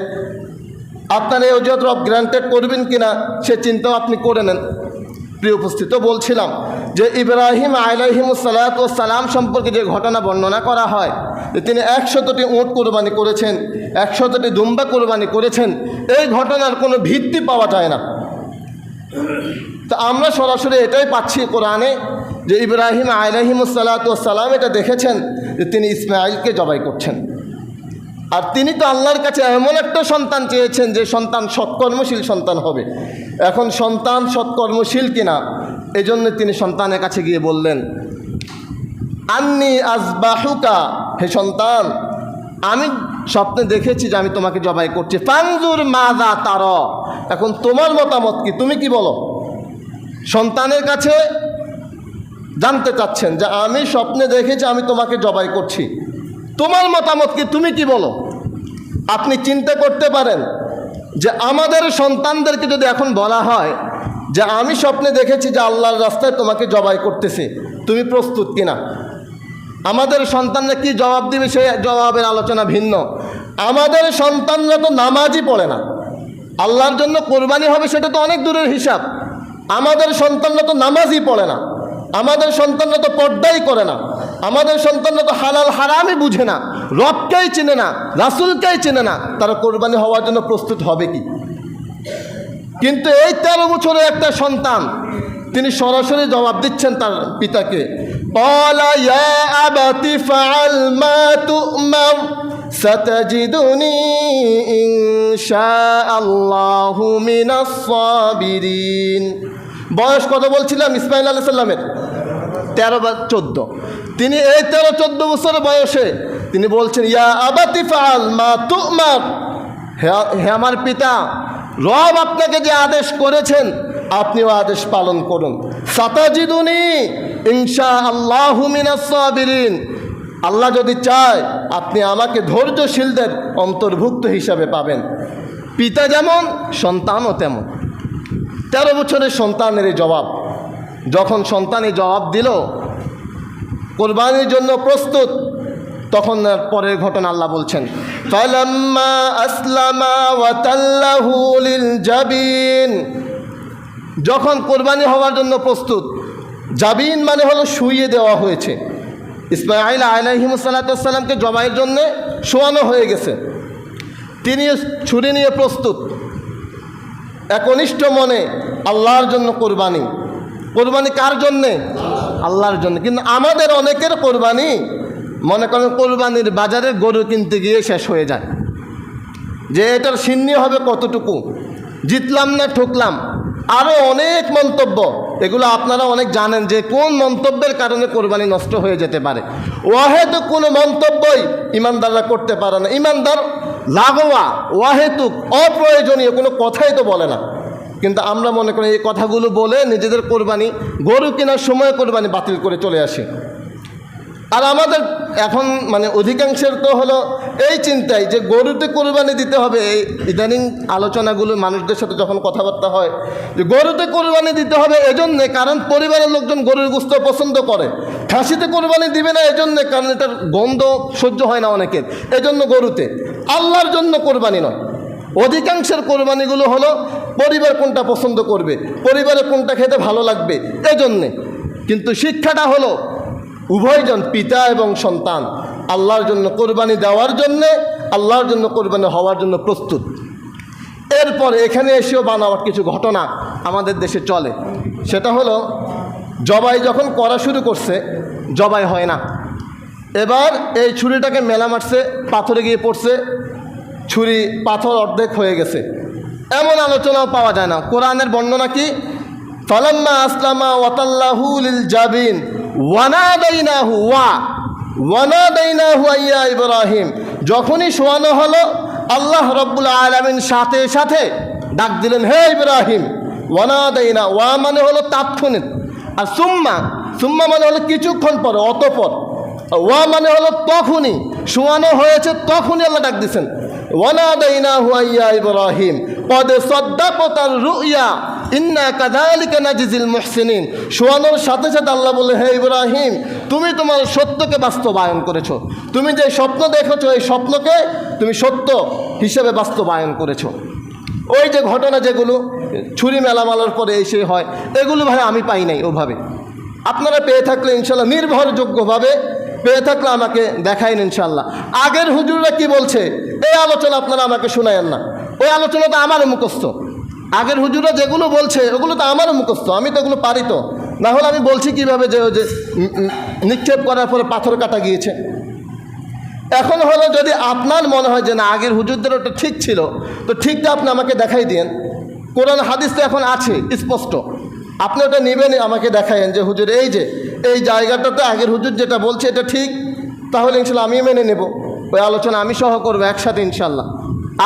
আপনার এই অজুহাত রব গ্রান্টেড করবেন কিনা সে চিন্তাও আপনি করে নেন। প্রিয় উপস্থিত, বলছিলাম যে ইব্রাহিম আলাইহিসসালাম সম্পর্কে যে ঘটনা বর্ণনা করা হয় যে তিনি 100টি উট কোরবানি করেছেন, 100টি দুম্বা কোরবানি করেছেন, এই ঘটনার কোনো ভিত্তি পাওয়া যায় না। তো আমরা সরাসরি এটাই পাচ্ছি কোরআনে যে ইব্রাহিম আলাইহিসসালাম এটা দেখেছেন যে তিনি ইসমাঈলকে জবাই করছেন। আর তিনি তো আল্লাহর কাছে এমন একটা সন্তান চেয়েছেন যে সন্তান সৎকর্মশীল সন্তান হবে। এখন সন্তান সৎকর্মশীল কিনা, এই জন্য তিনি সন্তানের কাছে গিয়ে বললেন, আন্নী আযবাহুকা, হে সন্তান আমি স্বপ্নে দেখেছি যে আমি তোমাকে জবাই করছি, ফানজুর মাযা তারা, এখন তোমার মতামত কি, তুমি কি বলো? সন্তানের কাছে জানতে চাচ্ছেন যে আমি স্বপ্নে দেখেছি আমি তোমাকে জবাই করছি, তোমার মতামত কি, তুমি কি বলো? আপনি চিন্তা করতে পারেন যে আমাদের সন্তানদেরকে যদি এখন বলা হয় যে আমি স্বপ্নে দেখেছি যে আল্লাহর রাস্তায় তোমাকে জবাই করতেছি, তুমি প্রস্তুত কিনা? আমাদের সন্তানরা কি জবাব দিবে সেই জবাবের আলোচনা ভিন্ন। আমাদের সন্তানরা তো নামাজই পড়ে না, আল্লাহর জন্য কোরবানি হবে সেটা তো অনেক দূরের হিসাব। আমাদের সন্তানরা তো নামাজই পড়ে না, আমাদের সন্তানরা তো পর্দাই করে না, আমাদের সন্তানরা তো হালাল হারামই বুঝে না, রবকেই চেনে না, রাসূলকেই চেনে না, তারা কোরবানি হওয়ার জন্য প্রস্তুত হবে কি? কিন্তু এই 13 বছরের একটা সন্তান তিনি সরাসরি জবাব দিচ্ছেন তার পিতাকে, ক্বালা ইয়া আবাতি ফাআল মা তু'মার সাতাজিদুনি ইনশাআল্লাহু মিনাস সাবিরিন। বয়স কত বলছিলাম ইসমাঈল আলাইহিস সালামের? 13 বা 14। তিনি এই 13-14 বছর বয়সে তিনি বলছেন, ইয়া আবাতি ফাআল মা তুমার, হে আমার পিতা, রব আপনাকে যে আদেশ করেছেন আপনিও আদেশ পালন করুন। সাতাজিদুনি ইনশাআল্লাহু মিনাস সাবিরিন, আল্লাহ যদি চায় আপনি আমাকে ধৈর্যশীলদের অন্তর্ভুক্ত হিসাবে পাবেন। পিতা যেমন সন্তানও তেমন। 13 বছরের সন্তানের এই জবাব, যখন সন্তান এই জবাব দিল কোরবানির জন্য প্রস্তুত, তখন পরের ঘটনা আল্লাহ বলছেন, ফালাম্মা আসলামা ওয়া তাল্লাহু লিল জাবিন, যখন কোরবানি হওয়ার জন্য প্রস্তুত, জাবিন মানে হলো শুইয়ে দেওয়া হয়েছে। ইসমাঈল আলাইহিস সালাতুস-সালামকে জবাইয়ের জন্য শোয়ানো হয়ে গেছে, তিনি ছুরি নিয়ে প্রস্তুত, একনিষ্ঠ মনে আল্লাহর জন্য কোরবানি। কোরবানি কার জন্যে? আল্লাহর জন্য। কিন্তু আমাদের অনেকের কোরবানি মনে করেন কোরবানির বাজারে গরু কিনতে গিয়ে শেষ হয়ে যায়, যে এটার সিন্নি হবে কতটুকু, জিতলাম না ঠকলাম, আরও অনেক মন্তব্য, এগুলো আপনারা অনেক জানেন যে কোন মন্তব্যের কারণে কোরবানি নষ্ট হয়ে যেতে পারে। ওয়াহেতুক কোনো মন্তব্যই ইমানদাররা করতে পারে না। ইমানদার লাগোয়া ওয়াহেতুক অপ্রয়োজনীয় কোনো কথাই তো বলে না, কিন্তু আমরা মনে করি এই কথাগুলো বলে নিজেদের কোরবানি, গরু কেনার সময় কোরবানি বাতিল করে চলে আসি। আর আমাদের এখন মানে অধিকাংশের তো হলো এই চিন্তাই যে গরুতে কোরবানি দিতে হবে। এই ইদানিং আলোচনাগুলো মানুষদের সাথে যখন কথাবার্তা হয় যে গরুতে কোরবানি দিতে হবে এজন্যে কারণ পরিবারের লোকজন গরুর গোশত পছন্দ করে, খাসিতে কোরবানি দিবে না এজন্যে কারণ এটার গন্ধ সহ্য হয় না অনেকের, এজন্য গরুতে। আল্লাহর জন্য কোরবানি নয়। অধিকাংশের কোরবানিগুলো হলো পরিবার কোনটা পছন্দ করবে, পরিবারে কোনটা খেতে ভালো লাগবে এজন্যে। কিন্তু শিক্ষাটা হলো উভয়জন, পিতা এবং সন্তান, আল্লাহর জন্য কোরবানি দেওয়ার জন্যে, আল্লাহর জন্য কোরবানি হওয়ার জন্য প্রস্তুত। এরপর এখানে এসেও বানাওয়ার কিছু ঘটনা আমাদের দেশে চলে। সেটা হলো জবাই যখন করা শুরু করছে, জবাই হয় না। এবার এই ছুরিটাকে মেলা মারছে, পাথরে গিয়ে পড়ছে, ছুরি পাথর অর্ধেক হয়ে গেছে, এমন আলোচনাও পাওয়া যায় না। কোরআনের বর্ণনা কি? ফালাম্মা আসলামা ওয়া তাল্লাহু লিল জাবিন ওয়ানাদাইনাহু ইয়া ইব্রাহিম, যখনই শোয়ানো হলো আল্লাহ রাব্বুল আলামিন সাথে সাথে ডাক দিলেন, হে ইব্রাহিম। ওয়ানাদাইনা, ওয়া মানে হলো তাৎক্ষণিক, আর সুম্মা মানে হলো কিছুক্ষণ পরে, অতঃপর। ওয়া মানে হলো তখনই, শোয়ানো হয়েছে তখনই আল্লাহ ডাক দিচ্ছেন, ওয়ানাদাইনাহু ইয়া ইব্রাহিম কদ সাদ্দাকতার রুইয়া ইন্না কাযালিকা নাজিজিল মুহসিনিন। শোয়ানোর সাথে সাথে আল্লাহ বলে, হে ইব্রাহিম, তুমি তোমার সত্যকে বাস্তবায়ন করেছো, তুমি যে স্বপ্ন দেখেছো এই স্বপ্নকে তুমি সত্য হিসেবে বাস্তবায়ন করেছো। ওই যে ঘটনা যেগুলো ছুরি মেলামালার পরে এসে হয়, এগুলো ভাই আমি পাই নাই ওভাবে। আপনারা পেয়ে থাকলে ইনশাল্লাহ নির্ভরযোগ্যভাবে পেয়ে থাকলে আমাকে দেখাইন ইনশাল্লাহ। আগের হুজুররা কি বলছে এই আলোচনা আপনারা আমাকে শোনায়েন না, ওই আলোচনা তো আমারও মুখস্থ। আগের হুজুররা যেগুলো বলছে ওগুলো তো আমারও মুখস্থ, আমি তো ওগুলো পারি। তো না হলে আমি বলছি কীভাবে যে নিক্ষেপ করার পরে পাথর কাটা গিয়েছে। এখন হলো যদি আপনার মনে হয় যে না আগের হুজুরদের ওটা ঠিক ছিল, তো ঠিকটা আপনি আমাকে দেখাই দিন। কোরআন হাদিস তো এখন আছে স্পষ্ট, আপনি ওটা নেবেন, আমাকে দেখায়েন যে হুজুর এই যে এই জায়গাটাতে আগের হুজুর যেটা বলছে এটা ঠিক, তাহলে ইনশাল্লাহ আমি মেনে নেব, ওই আলোচনা আমি সহ করবো একসাথে ইনশাল্লাহ।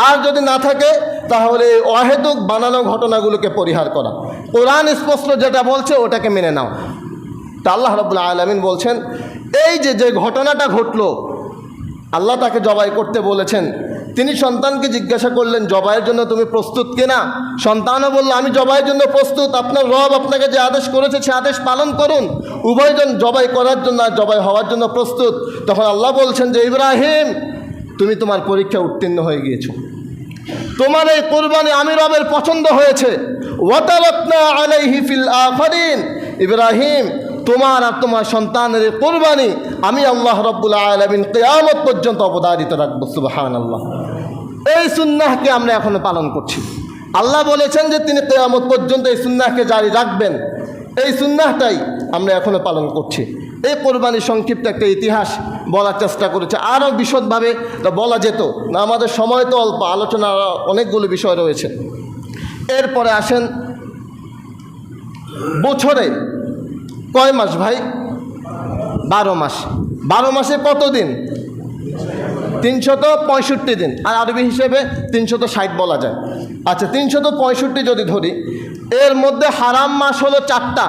আর যদি না থাকে তাহলে অহেতুক বানানো ঘটনাগুলোকে পরিহার করা, কোরআন স্পষ্ট যেটা বলছে ওটাকে মেনে নাও। তা আল্লাহ রাব্বুল আলামিন বলছেন, এই যে ঘটনাটা ঘটলো, আল্লাহ তাকে জবাই করতে বলেছেন। তিনি সন্তানকে জিজ্ঞাসা করলেন, জবাইয়ের জন্য তুমি প্রস্তুত কিনা? সন্তানও বলল, আমি জবাইয়ের জন্য প্রস্তুত, আপনার রব আপনাকে যে আদেশ করেছে সে আদেশ পালন করুন। উভয়জন জবাই করার জন্য আর জবাই হওয়ার জন্য প্রস্তুত। তখন আল্লাহ বলছেন যে ইব্রাহিম, তুমি তোমার পরীক্ষা উত্তীর্ণ হয়ে গিয়েছো, তোমার এই কোরবানি আমি রবের পছন্দ হয়েছে। ওয়াতারাকনা আলাইহি ফিল আখিরিন, ইব্রাহিম তোমার আর তোমার সন্তানের কোরবানি আমি আল্লাহ রাব্বুল আলামিন কিয়ামত পর্যন্ত অবধারিত রাখবো। সুবহানাল্লাহ। এই সুন্নাহকে আমরা এখনো পালন করছি। আল্লাহ বলেছেন যে তিনি কিয়ামত পর্যন্ত এই সুন্নাহকে জারি রাখবেন, এই সুন্নাহটাই আমরা এখনো পালন করছি। এই কোরবানির সংক্ষিপ্ত একটা ইতিহাস বলার চেষ্টা করেছে, আরও বিশদভাবে বলা যেত না, আমাদের সময় তো অল্প, আলোচনার অনেকগুলো বিষয় রয়েছে। এরপরে আসেন বছরে কয় মাস ভাই? 12 মাস। 12 মাসে কত দিন? 365 দিন, আর আরবি হিসেবে 360 বলা যায়। আচ্ছা, 365 যদি ধরি, এর মধ্যে হারাম মাস হলো 4টা।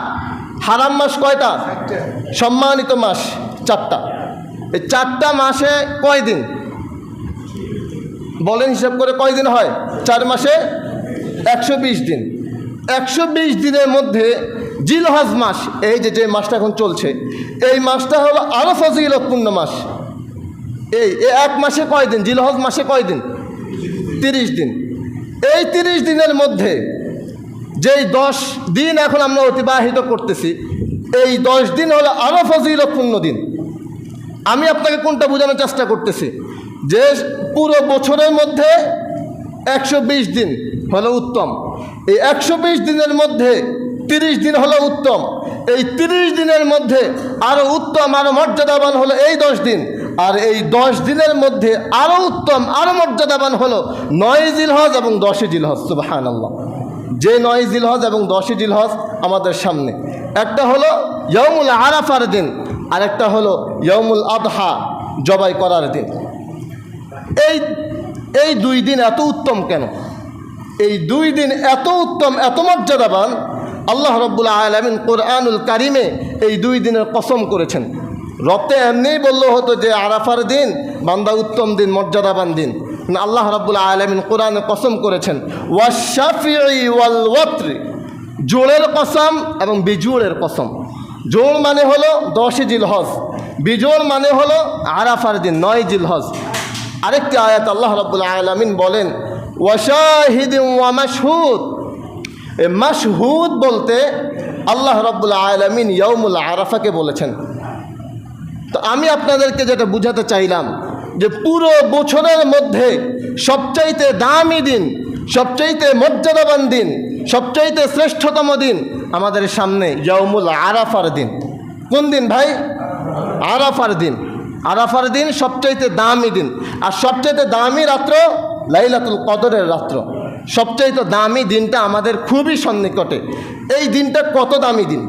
হারাম মাস কয়টা? সম্মানিত মাস 4টা। এই 4টা মাসে কয় দিন বলেন? হিসাব করে কয় দিন হয়? 4 মাসে 120 দিন। 120 দিনের মধ্যে জিলহজ মাস, এই যে মাসটা এখন চলছে, এই মাসটা হলো আরো ফজিলতপূর্ণ মাস। এই এক মাসে কয় দিন? জিলহজ মাসে কয় দিন? 30 দিন। এই 30 দিনের মধ্যে যেই 10 দিন এখন আমরা অতিবাহিত করতেছি, এই 10 দিন হলো আরো ফজিলতপূর্ণ দিন। আমি আপনাকে কোনটা বোঝানোর চেষ্টা করতেছি? যে পুরো বছরের মধ্যে 120 দিন হলো উত্তম। এই 120 দিনের মধ্যে 30 দিন হলো উত্তম। এই 30 দিনের মধ্যে আরো উত্তম, আরো মর্যাদাবান হলো এই 10 দিন। আর এই 10 দিনের মধ্যে আরো উত্তম, আরো মর্যাদাবান হলো 9 জিলহজ এবং 10 জিলহজ। সুবহানাল্লাহ। যে 9 জিলহজ এবং 10 জিলহজ আমাদের সামনে, একটা হলো ইয়াউমুল আরাফার দিন, আর একটা হলো ইয়াউমুল আদহা, জবাই করার দিন। এই 2 দিন এত উত্তম কেন? এই 2 দিন এত উত্তম, এত মর্যাদাবান, আল্লাহ রাব্বুল আলামিন কোরআনুল কারিমে এই 2 দিনের কসম করেছেন। রবতে এমনিই বললো হতো যে আরাফার দিন বান্দা উত্তম দিন, মর্যাদাবান দিন। আল্লাহ রাব্বুল আলামিন কোরআনে কসম করেছেন ওয়াশ-শাফিঈ ওয়াল ওয়াতর, জোড়ের কসম এবং বিজোড়ের কসম। জোড় মানে হলো 10 জিলহজ, বিজোড় মানে হলো আরাফার দিন 9 জিলহজ। আরেকটি আয়াত আল্লাহ রাব্বুল আলামিন বলেন ওয়াশাহিদিন ওয়া মাশহুদ। এই মাশহুদ বলতে আল্লাহ রাব্বুল আলামিন ইয়াউমুল আরাফাকে বলেছেন। তো আমি আপনাদেরকে যেটা বুঝাতে চাইলাম যে পুরো বছরের মধ্যে সবচাইতে দামি দিন, সবচাইতে মর্যাদাবান দিন, সবচাইতে শ্রেষ্ঠতম দিন আমাদের সামনে ইয়াউমুল আরাফার দিন। কোন দিন ভাই? আরাফার দিন। আরাফার দিন সবচাইতে দামি দিন। আর সবচাইতে দামি রাত্র লাইলাতুল কদরের রাত্র। সবচাইতে দামি দিনটা আমাদের খুবই সন্নিকটে। এই দিনটা কত দামি দিন!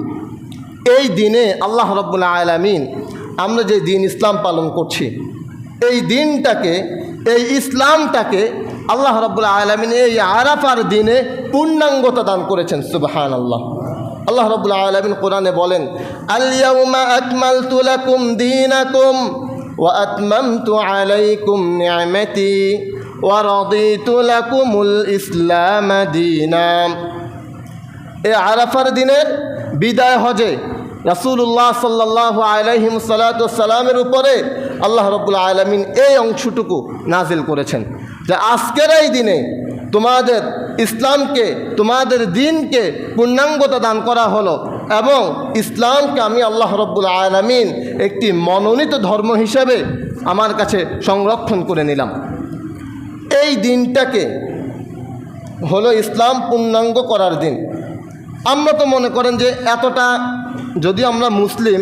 এই দিনে আল্লাহ রাব্বুল আলামিন আমরা যে দিন ইসলাম পালন করছি, এই দিনটাকে, এই ইসলামটাকে আল্লাহ রাব্বুল আলামিন এই আরাফার দিনে পূর্ণাঙ্গতা দান করেছেন। সুবহানাল্লাহ। আল্লাহ রাব্বুল আলামিন কোরআনে বলেন আল ইয়াউমা আকমালতু লাকুম দীনাকুম ওয়া আতমামতু আলাইকুম নি'মাতি ওয়া রাদিতু লাকুমুল ইসলাম দীনাম। এই আরাফার দিনের বিদায় হজে রাসূলুল্লাহ সাল্লাল্লাহু আলাইহি সাল্লামের উপরে আল্লাহ রাব্বুল আলামিন এই অংশটুকু নাজিল করেছেন যে আজকের এই দিনে তোমাদের ইসলামকে, তোমাদের দ্বীনকে পূর্ণাঙ্গতা দান করা হলো এবং ইসলামকে আমি আল্লাহ রাব্বুল আলামিন একটি মনোনীত ধর্ম হিসেবে আমার কাছে সংরক্ষণ করে নিলাম। এই দিনটাকে হলো ইসলাম পূর্ণাঙ্গ করার দিন। আমরা তো মনে করেন যে এতটা, যদি আমরা মুসলিম,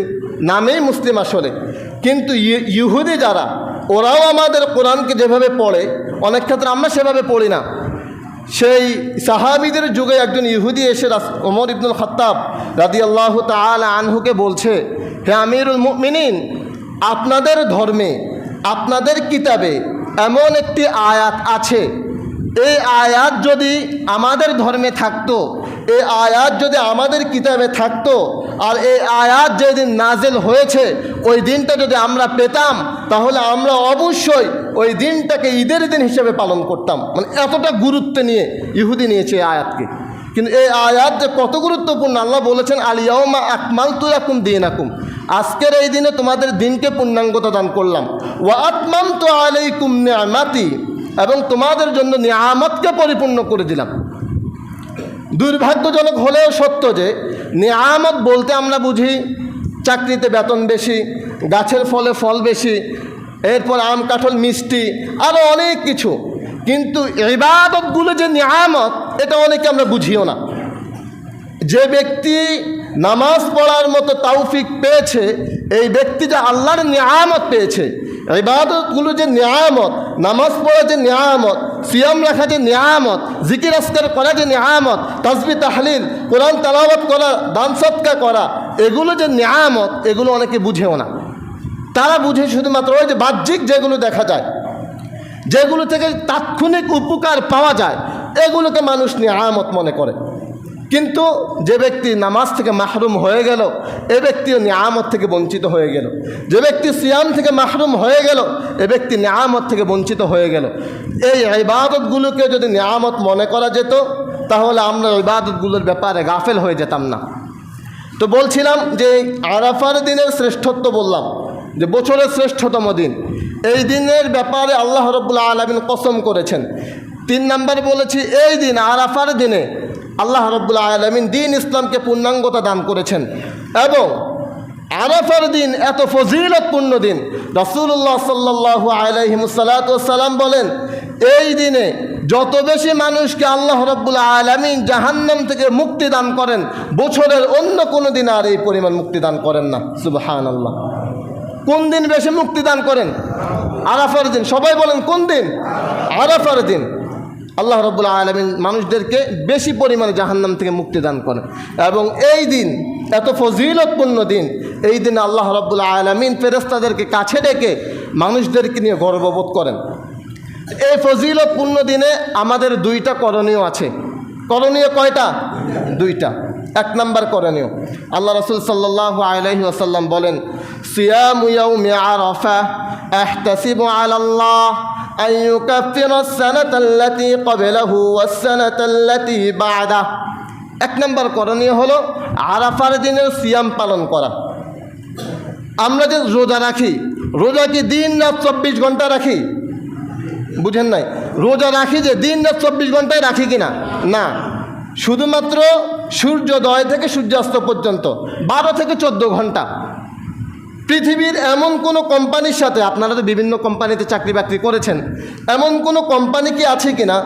নামেই মুসলিম আসলে, কিন্তু ইহুদি যারা, ওরাও আমাদের কোরআনকে যেভাবে পড়ে, অনেক ক্ষেত্রে আমরা সেভাবে পড়ি না। সেই সাহাবীদের যুগে একজন ইহুদি এসে ওমর ইবনুল খাত্তাব রাদিয়াল্লাহু তাআলা আনহুকে বলছে, হে আমিরুল মুমিনিন, আপনাদের ধর্মে, আপনাদের কিতাবে এমন একটি আয়াত আছে, এই আয়াত যদি আমাদের ধর্মে থাকতো, এই আয়াত যদি আমাদের কিতাবে থাকতো, আর এই আয়াত যেদিন নাজিল হয়েছে ওই দিনটা যদি আমরা পেতাম, তাহলে আমরা অবশ্যই ওই দিনটাকে ঈদের দিন হিসেবে পালন করতাম। মানে এতটা গুরুত্ব নিয়ে ইহুদি নিয়েছে এই আয়াতকে। কিন্তু এই আয়াত যে কত গুরুত্বপূর্ণ, আল্লাহ বলেছেন আল ইয়াউমা আকমালতু লাকুম দীনাকুম, আজকের এই দিনে তোমাদের দিনকে পূর্ণাঙ্গতা দান করলাম। ওয়া আতমামতু আলাইকুম নি'মাতি, এবং তোমাদের জন্য নিয়ামতকে পরিপূর্ণ করে দিলাম। দুর্ভাগ্যজনক হলেও সত্য যে নিয়ামত বলতে আমরা বুঝি চাকরিতে বেতন বেশি, গাছের ফলে ফল বেশি, এরপর আম কাঁঠাল মিষ্টি, আরও অনেক কিছু। কিন্তু ইবাদতগুলো যে নিয়ামত, এটা অনেকে আমরা বুঝিও না। যে ব্যক্তি নামাজ পড়ার মতো তৌফিক পেয়েছে, এই ব্যক্তি যে আল্লাহর নিয়ামত পেয়েছে। ইবাদতগুলো যে নিয়ামত, নামাজ পড়া যে নিয়ামত, সিয়াম রাখা যে নিয়ামত, জিকির আজকার করা যে নিয়ামত, তাসবিহ তাহলিল, কোরআন তেলাওয়াত করা, দান সদকা করা, এগুলো যে নিয়ামত, এগুলো অনেকে বুঝেও না। তারা বুঝে শুধুমাত্র ওই যে বাহ্যিক যেগুলো দেখা যায়, যেগুলো থেকে তাৎক্ষণিক উপকার পাওয়া যায়, এগুলোকে মানুষ নিয়ামত মনে করে। কিন্তু যে ব্যক্তি নামাজ থেকে মাহরুম হয়ে গেল, এ ব্যক্তিও নিয়ামত থেকে বঞ্চিত হয়ে গেল। যে ব্যক্তি সিয়াম থেকে মাহরুম হয়ে গেল, এ ব্যক্তি নিয়ামত থেকে বঞ্চিত হয়ে গেল। এই ইবাদতগুলোকে যদি নিয়ামত মনে করা যেত, তাহলে আমরা ইবাদতগুলোর ব্যাপারে গাফেল হয়ে যেতাম না। তো বলছিলাম যে আরাফার দিনের শ্রেষ্ঠত্ব বললাম, যে বছরের শ্রেষ্ঠতম দিন। এই দিনের ব্যাপারে আল্লাহ রাব্বুল আলামিন কসম করেছেন। 3 নম্বর বলেছি, এই দিন আরাফার দিনে আল্লাহ রাব্বুল আলামিন দ্বীন ইসলামকে পূর্ণাঙ্গতা দান করেছেন। এবং আরাফার দিন এত ফজিলতপূর্ণ দিন, রাসূলুল্লাহ সাল্লাল্লাহু আলাইহি ওয়াসাল্লাম বলেন, এই দিনে যত বেশি মানুষকে আল্লাহ রাব্বুল আলামিন জাহান্নাম থেকে মুক্তি দান করেন, বছরের অন্য কোনো দিন আর এই পরিমাণ মুক্তি দান করেন না। সুবহানাল্লাহ। কোন দিন বেশি মুক্তি দান করেন? আরাফার দিন। সবাই বলেন কোন দিন? আরাফার দিন আল্লাহ রাব্বুল আলামিন মানুষদেরকে বেশি পরিমাণে জাহান্নাম থেকে মুক্তি দান করেন। এবং এই দিন এত ফজিলতপূর্ণ দিন, এই দিন আল্লাহ রাব্বুল আলামিন ফেরেশতাদেরকে কাছে ডেকে মানুষদেরকে নিয়ে গর্ববোধ করেন। এই ফজিলতপূর্ণ দিনে আমাদের 2টা করণীয় আছে। করণীয় কয়টা? 2টা। 1 নম্বর করণীয়, আল্লাহ রাসূল সাল্লাল্লাহু আলাইহি ওয়াসাল্লাম বলেন, সিয়ামু ইয়াউমি আরাফা আহতাসিবু আলাল্লাহ আন ইউকাফিরা আস-সানাতাল্লাতী ক্বাবলাহু ওয়াস-সানাতাল্লাতী বা'দাহু। 1 নম্বর করণীয় হলো আরাফার দিনের সিয়াম পালন করা। আমরা যে রোজা রাখি, রোজা কি দিন রাত 24 ঘন্টা রাখি? বুঝেন নাই? রোজা রাখি যে দিন রাত 24 ঘন্টায় রাখি কিনা? না, শুধুমাত্র সূর্যোদয় থেকে সূর্যাস্ত পর্যন্ত 12 থেকে 14 ঘন্টা। পৃথিবীর এমন কোনো কোম্পানির সাথে, আপনারা তো বিভিন্ন কোম্পানিতে চাকরি বাকরি করেছেন, এমন কোনো কোম্পানি কি আছে কিনা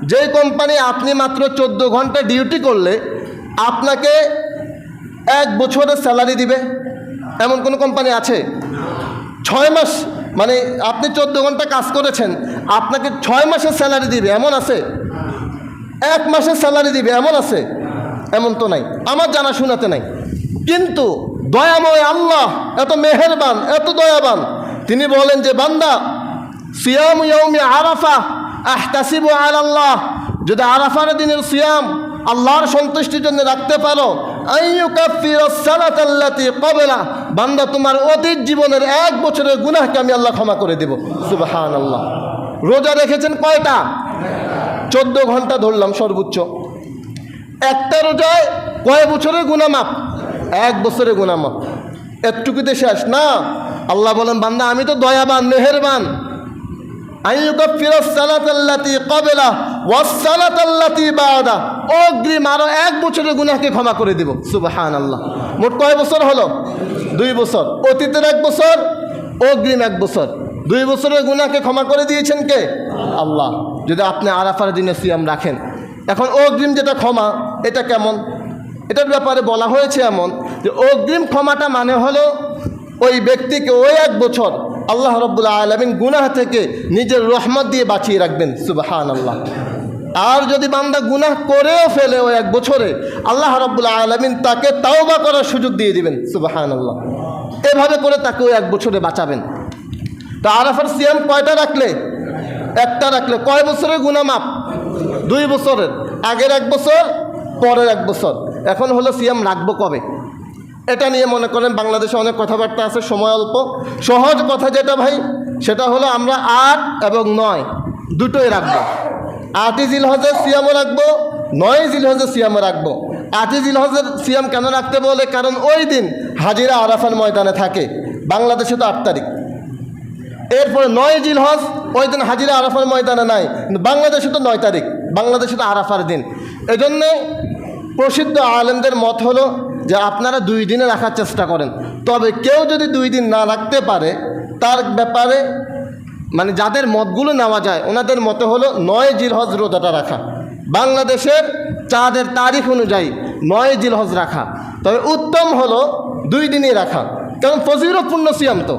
যেই কোম্পানি আপনি মাত্র 14 ঘন্টা ডিউটি করলে আপনাকে 1 বছরের স্যালারি দিবে? এমন কোনো কোম্পানি আছে? 6 মাস, মানে আপনি 14 ঘন্টা কাজ করেছেন, আপনাকে 6 মাসের স্যালারি দিবে এমন আছে? 1 মাসের স্যালারি দিবে এমন আছে? এমন তো নাই, আমার জানা শোনাতে নাই। কিন্তু দয়াময় আল্লাহ এত মেহেরবান, এত দয়াবান, তিনি বলেন যে বান্দা, সিয়াম ইয়াউমি আরাফা আহতাসিবু আলাল্লাহ, যদি আরাফার দিনের সিয়াম আল্লাহর সন্তুষ্টির জন্য রাখতে পারো, আইয়ুকাফিরাস সানাতাল্লাতী ক্বাবলা, বান্দা তোমার অতীত জীবনের 1 বছরের গুনাহকে আমি আল্লাহ ক্ষমা করে দেব। সুবহানাল্লাহ। রোজা রেখেছেন কয়টা? 14 ঘন্টা ধরলাম সর্বোচ্চ। একটা রোজায় কয় বছরের গুনাহ মাপ? 1 বছরের গুনাহ মাপ। এতটুকুতে শেষ না। আল্লাহ বলেন, বান্দা আমি তো দয়াবান, মেহেরবান, আইয়ুকাফিরাস সানাতাল্লাতী ক্বাবলা ওয়াস-সানাতাল্লাতী বা'দা, অগ্রিম আরো 1 বছরের গুনাহকে ক্ষমা করে দেব। সুবহানাল্লাহ। মোট কয় বছর হলো? 2 বছর। অতীতের 1 বছর, অগ্রিম 1 বছর। 2 বছরের গুনাহকে ক্ষমা করে দিয়েছেন কে? আল্লাহ। যদি আপনি আরাফার দিনে সিয়াম রাখেন। এখন অগ্রিম যেটা ক্ষমা, এটা কেমন? এটার ব্যাপারে বলা হয়েছে এমন যে অগ্রিম ক্ষমাটা মানে হলো ওই ব্যক্তিকে ওই 1 বছর আল্লাহ রাব্বুল আলামিন গুনাহ থেকে নিজের রহমত দিয়ে বাঁচিয়ে রাখবেন। সুবহানাল্লাহ। আর যদি বান্দা গুনাহ করেও ফেলে ওই 1 বছরে, আল্লাহ রাব্বুল আলামিন তাকে তাওবা করার সুযোগ দিয়ে দিবেন। সুবহানাল্লাহ। এভাবে করে তাকে ওই 1 বছরে বাঁচাবেন। তো আরাফার সিয়াম কয়টা রাখলে? 1টা রাখলে কয় বছরের গুনাহ মাপ? 2 বছরের। আগের 1 বছর, পরের 1 বছর। এখন হলো সিয়াম রাখবো কবে, এটা নিয়ে মনে করেন বাংলাদেশে অনেক কথাবার্তা আছে, সময় অল্প। সহজ কথা যেটা ভাই, সেটা হলো আমরা 8 এবং 9 দুটোই রাখবো। 8ই জিলহজের সিয়ামও রাখবো, 9ই জিলহজের সিয়ামও রাখবো। 8ই জিলহজের সিয়াম কেন রাখতে বলে? কারণ ওই দিন হাজিরা আরাফার ময়দানে থাকে। বাংলাদেশে তো 8 তারিখ। এরপরে 9ই জিলহজ, ওই দিন হাজিরা আরাফার ময়দানে নাই। বাংলাদেশে তো 9 তারিখ, বাংলাদেশে তো আরাফার দিন। এজন্যে প্রসিদ্ধ আলেমদের মত হলো যে আপনারা 2 দিনে রাখার চেষ্টা করেন। তবে কেউ যদি 2 দিন না রাখতে পারে, তার ব্যাপারে মানে যাদের মতগুলো নেওয়া যায়, ওনাদের মতে হলো 9ই জিলহজ রোজাটা রাখা। বাংলাদেশের চাঁদের তারিখ অনুযায়ী 9ই জিলহজ রাখা। তবে উত্তম হলো 2 দিনই রাখা, কারণ ফজিলতপূর্ণ সিয়াম তো।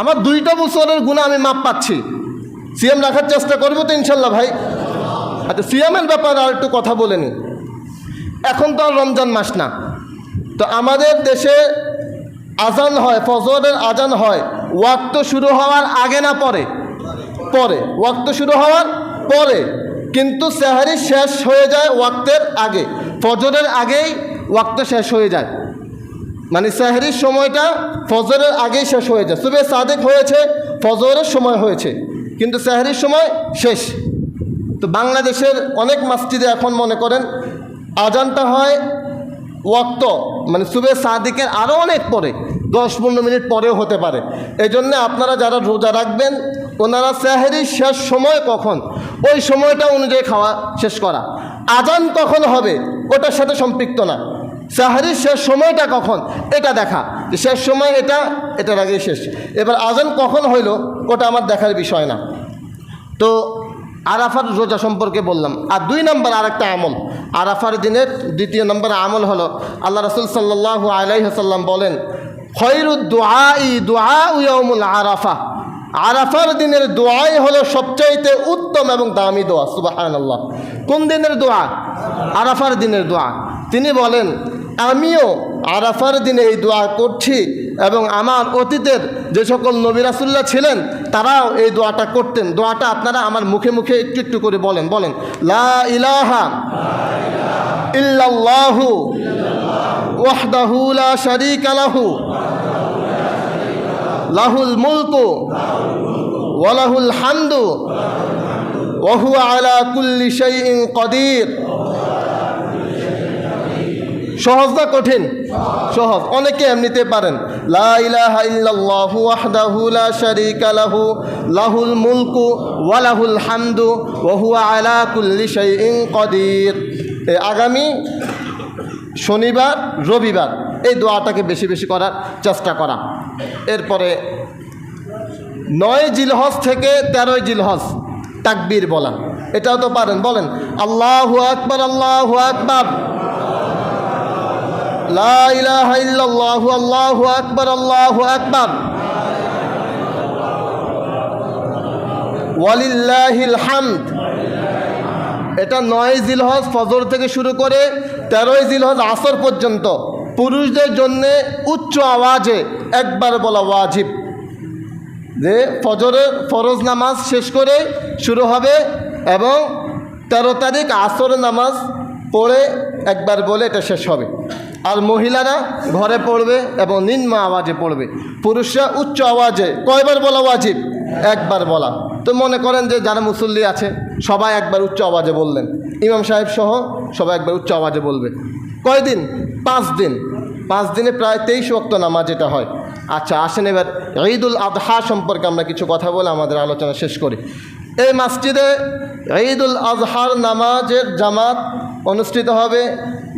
আমার 2টা বছরের গুনাহ আমি মাপ পাচ্ছি। সিয়াম রাখার চেষ্টা করবো তো ইনশাল্লাহ ভাই। আচ্ছা, সিয়ামের ব্যাপারে আর একটু কথা বলে নিই। এখন তো আর রমজান মাস না, তো আমাদের দেশে আজান হয়, ফজরের আজান হয় ওয়াক্ত শুরু হওয়ার আগে না পরে? পরে। ওয়াক্ত শুরু হওয়ার পরে, কিন্তু সেহরি শেষ হয়ে যায় ওয়াক্তের আগে। ফজরের আগেই ওয়াক্ত শেষ হয়ে যায়, মানে সেহরির সময়টা ফজরের আগেই শেষ হয়ে যায়। সুবে সাদেক হয়েছে, ফজরের সময় হয়েছে, কিন্তু সেহরির সময় শেষ। তো বাংলাদেশের অনেক মসজিদে এখন মনে করেন আজানটা হয় ওয়াক্ত, মানে সুবে সাদিকের আরও অনেক পরে, 10-15 মিনিট পরেও হতে পারে। এই জন্যে আপনারা যারা রোজা রাখবেন ওনারা সেহরির শেষ সময় কখন, ওই সময়টা অনুযায়ী খাওয়া শেষ করা। আজান কখন হবে ওটার সাথে সম্পৃক্ত না, সেহরির শেষ সময়টা কখন এটা দেখা, শেষ সময় এটার আগেই শেষ। এবার আজান কখন হইল ওটা আমার দেখার বিষয় না। তো আরাফার রোজা সম্পর্কে বললাম। আর 2 নম্বর আরেকটা আমল, আরাফার দিনের 2য় নম্বর আমল হলো, আল্লাহ রাসূল সাল্লাল্লাহু আলাইহি ওয়াসাল্লাম বলেন, খয়রুদ দুআই দুআউ ইয়াউমুল আরাফা। আরাফার দিনের দোয়াই হলো সবচাইতে উত্তম এবং দামি দোয়া। সুবহানাল্লাহ। কোন দিনের দোয়া? আরাফার দিনের দোয়া। তিনি বলেন, আমিও আরাফার দিনে এই দোয়া করছি এবং আমার অতীতের যে সকল নবী রাসূলুল্লাহ ছিলেন তারাও এই দোয়াটা করতেন। দোয়াটা আপনারা আমার মুখে মুখে একটু একটু করে বলেন। লা ইলাহা ইল্লাল্লাহু ওয়াহদাহু লা শারীকা লাহু লাহুল মুলকু ওয়া লাহুল হামদু ওয়া হুয়া আলা কুল্লি শাইইন কাদির। সহজ না কঠিন? সহজ। অনেকে এমনিতে পারেন। লা ইলাহা ইল্লাল্লাহু ওয়াহদাহু লা শারীকা লাহু লাহুল মুলকু ওয়া লাহুল হামদু ওয়া হুয়া আলা কুল্লি শাইইন কাদির। আগামী শনিবার রবিবার এই দোয়াটাকে বেশি বেশি করার চেষ্টা করা। এরপরে 9 জিলহজ থেকে 13 জিলহজ তাকবীর বলা, এটাও তো পারেন। বলেন আল্লাহু আকবার, আল্লাহু আকবার, লা ইলাহা ইল্লাল্লাহু, আল্লাহু আকবার, আল্লাহু আকবার, ওয়ালিল্লাহিল হামদ। এটা 9 জিলহজ ফজর থেকে শুরু করে 13 জিলহজ আসর পর্যন্ত পুরুষদের জন্যে উচ্চ আওয়াজে একবার বলা ওয়াজিব। যে ফজরের ফরজ নামাজ শেষ করে শুরু হবে এবং 13 তারিখ আসরের নামাজ পড়ে একবার বলে এটা শেষ হবে। আর মহিলারা ঘরে পড়বে এবং নিম্ন আওয়াজে পড়বে। পুরুষরা উচ্চ আওয়াজে কয়বার বলা ওয়াজিব? একবার বলা। তো মনে করেন যে যারা মুসল্লি আছে সবাই একবার উচ্চ আওয়াজে বললেন, ইমাম সাহেব সহ সবাই একবার উচ্চ আওয়াজে বলবে। কয়দিন? 5 দিন। 5 দিনে প্রায় 23 ওয়াক্ত নামাজ এটা হয়। আচ্ছা, আসেন এবার ঈদুল আজহা সম্পর্কে আমরা কিছু কথা বলে আমাদের আলোচনা শেষ করি। এই মসজিদে ঈদুল আজহার নামাজের জামাত অনুষ্ঠিত হবে।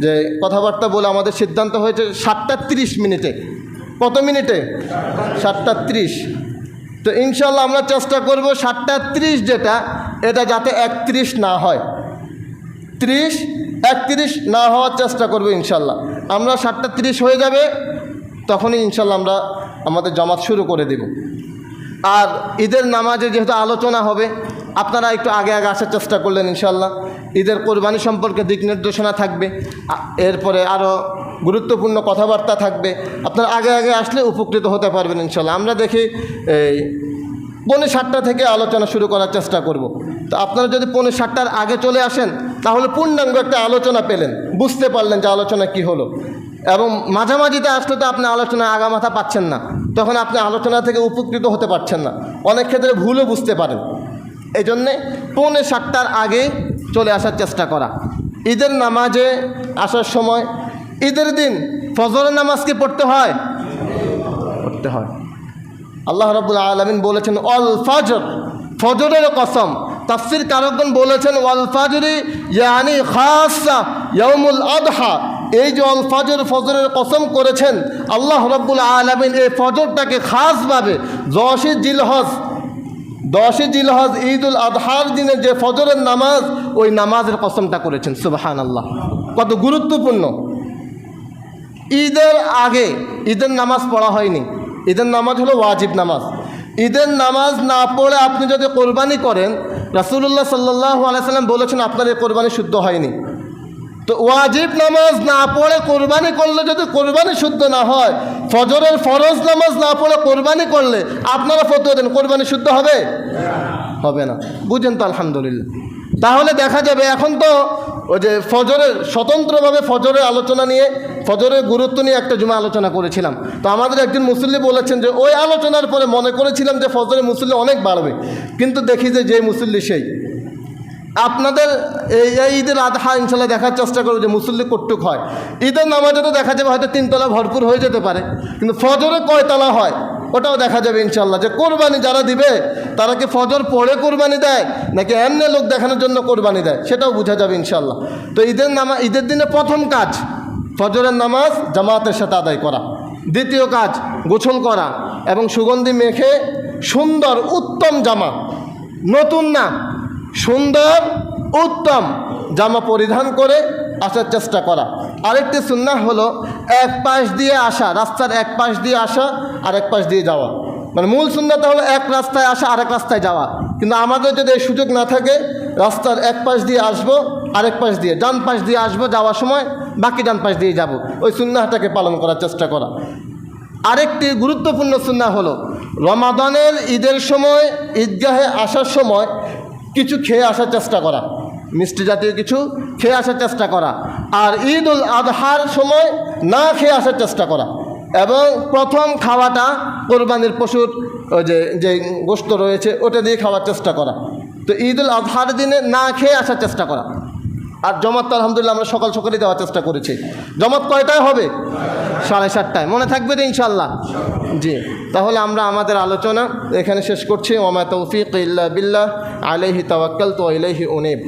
যে কথাবার্তা বলে আমাদের সিদ্ধান্ত হয়েছে 7টা 30 মিনিটে। কত মিনিটে? 7টা 30। তো ইনশাল্লাহ আমরা চেষ্টা করব 7টা 30 যেটা, এটা যাতে 31 না হয়, 31 না হওয়ার চেষ্টা করব ইনশাল্লাহ। আমরা 7টা 30 হয়ে যাবে তখনই ইনশাল্লাহ আমরা আমাদের জামাত শুরু করে দেব। আর ঈদের নামাজে যেহেতু আলোচনা হবে, আপনারা একটু আগে আগে আসার চেষ্টা করলেন ইনশাল্লাহ। ঈদের কোরবানি সম্পর্কে দিক নির্দেশনা থাকবে, এরপরে আরও গুরুত্বপূর্ণ কথাবার্তা থাকবে। আপনারা আগে আগে আসলে উপকৃত হতে পারবেন ইনশাল্লাহ। আমরা দেখি এই 7:45 থেকে আলোচনা শুরু করার চেষ্টা করব। তো আপনারা যদি 7:45-র আগে চলে আসেন তাহলে পূর্ণাঙ্গ একটা আলোচনা পেলেন, বুঝতে পারলেন যে আলোচনা কি হলো। এবং মাঝামাঝিতে আসলে তো আপনি আলোচনায় আগামাথা পাচ্ছেন না, তখন আপনি আলোচনা থেকে উপকৃত হতে পারছেন না, অনেক ক্ষেত্রে ভুলও বুঝতে পারেন। এই জন্যে 7:45-র আগে চলে আসার চেষ্টা করা। ঈদের নামাজে আসার সময় ঈদের দিন ফজরের নামাজ কি পড়তে হয়? পড়তে হয়। আল্লাহ রাব্বুল আলামিন বলেছেন অল ফজর, ফজরের কসম। তাফসীর কারকগণ বলেছেন ওয়াল ফাজরি ইয়ানি খাসা ইয়াউমুল আদহা। এই যে অল ফজর, ফজরের কসম করেছেন আল্লাহ রাব্বুল আলামিন এই ফজরটাকে খাসভাবে 10 জিলহজ ঈদুল আদহার দিনে যে ফজরের নামাজ, ওই নামাজের কসমটা করেছেন। সুবহানাল্লাহ, কত গুরুত্বপূর্ণ। ঈদের আগে ঈদের নামাজ পড়া হয়নি। ঈদের নামাজ হলো ওয়াজিব নামাজ। ঈদের নামাজ না পড়ে আপনি যদি কোরবানি করেন, রাসূলুল্লাহ সাল্লাল্লাহু আলাইহি সাল্লাম বলেছেন আপনার এই কোরবানি শুদ্ধ হয়নি। তো ওয়াজিব নামাজ না পড়ে কোরবানি করলে যদি কোরবানি শুদ্ধ না হয়, ফজরের ফরজ নামাজ না পড়ে কোরবানি করলে আপনারা ফতোয়া দেন কোরবানি শুদ্ধ হবে? হবে না। বুঝেন তো? আলহামদুলিল্লাহ। তাহলে দেখা যাবে এখন তো ওই যে ফজরের স্বতন্ত্রভাবে ফজরের আলোচনা নিয়ে, ফজরের গুরুত্ব নিয়ে একটা জুমা আলোচনা করেছিলাম। তো আমাদের একজন মুসল্লি বলেছেন যে ওই আলোচনার পরে মনে করেছিলাম যে ফজরের মুসল্লি অনেক বাড়বে, কিন্তু দেখি যে মুসল্লি সেই। আপনাদের এই ঈদের আধা ইনশাল্লাহ দেখার চেষ্টা করবো যে মুসল্লি কটুক হয়। ঈদের নামাজে তো দেখা যাবে হয়তো 3 তলা ভরপুর হয়ে যেতে পারে, কিন্তু ফজরে কয় তলা হয় ওটাও দেখা যাবে ইনশাল্লাহ। যে কোরবানি যারা দিবে তারা কি ফজর পড়ে কোরবানি দেয় নাকি এমনি লোক দেখানোর জন্য কোরবানি দেয়, সেটাও বোঝা যাবে ইনশাল্লাহ। তো ঈদের দিনে প্রথম কাজ ফজরের নামাজ জামাতের সাথে আদায় করা। দ্বিতীয় কাজ গোসল করা এবং সুগন্ধি মেখে সুন্দর উত্তম জামা, নতুন না, সুন্দর উত্তম জামা পরিধান করে আসার চেষ্টা করা। আরেকটি সুন্নাহ হলো এক পাশ দিয়ে আসা, রাস্তার এক পাশ দিয়ে আসা আর এক পাশ দিয়ে যাওয়া। মানে মূল সুন্নাহটা হলো এক রাস্তায় আসা আরেক রাস্তায় যাওয়া, কিন্তু আমাদের যদি এই সুযোগ না থাকে রাস্তার এক পাশ দিয়ে আসবো, আরেক পাশ দিয়ে ডান পাশ দিয়ে আসবো, যাওয়ার সময় বাকি ডান পাশ দিয়ে যাব, ওই সুন্নাহটাকে পালন করার চেষ্টা করা। আরেকটি গুরুত্বপূর্ণ সুন্নাহ হলো রমাদানের ঈদের সময় ঈদগাহে আসার সময় কিছু খেয়ে আসার চেষ্টা করা, মিষ্টি জাতীয় কিছু খেয়ে আসার চেষ্টা করা। আর ঈদ উল আজহার সময় না খেয়ে আসার চেষ্টা করা, এবং প্রথম খাওয়াটা কোরবানির পশুর যে গোশত রয়েছে ওটা দিয়ে খাওয়ার চেষ্টা করা। তো ঈদ উল আজহার দিনে না খেয়ে আসার চেষ্টা করা। আর জমাত তো আলহামদুলিল্লাহ আমরা সকাল সকালই দেওয়ার চেষ্টা করেছি। জমাত কয়টায় হবে? 7:30টায়। মনে থাকবে তো ইনশাল্লাহ? জি। তাহলে আমরা আমাদের আলোচনা এখানে শেষ করছি। ওয়া মা তৌফিক ইল্লা বিল্লাহ, আলাইহি তাওয়াক্কালতু ওয়া ইলাইহি উনীব।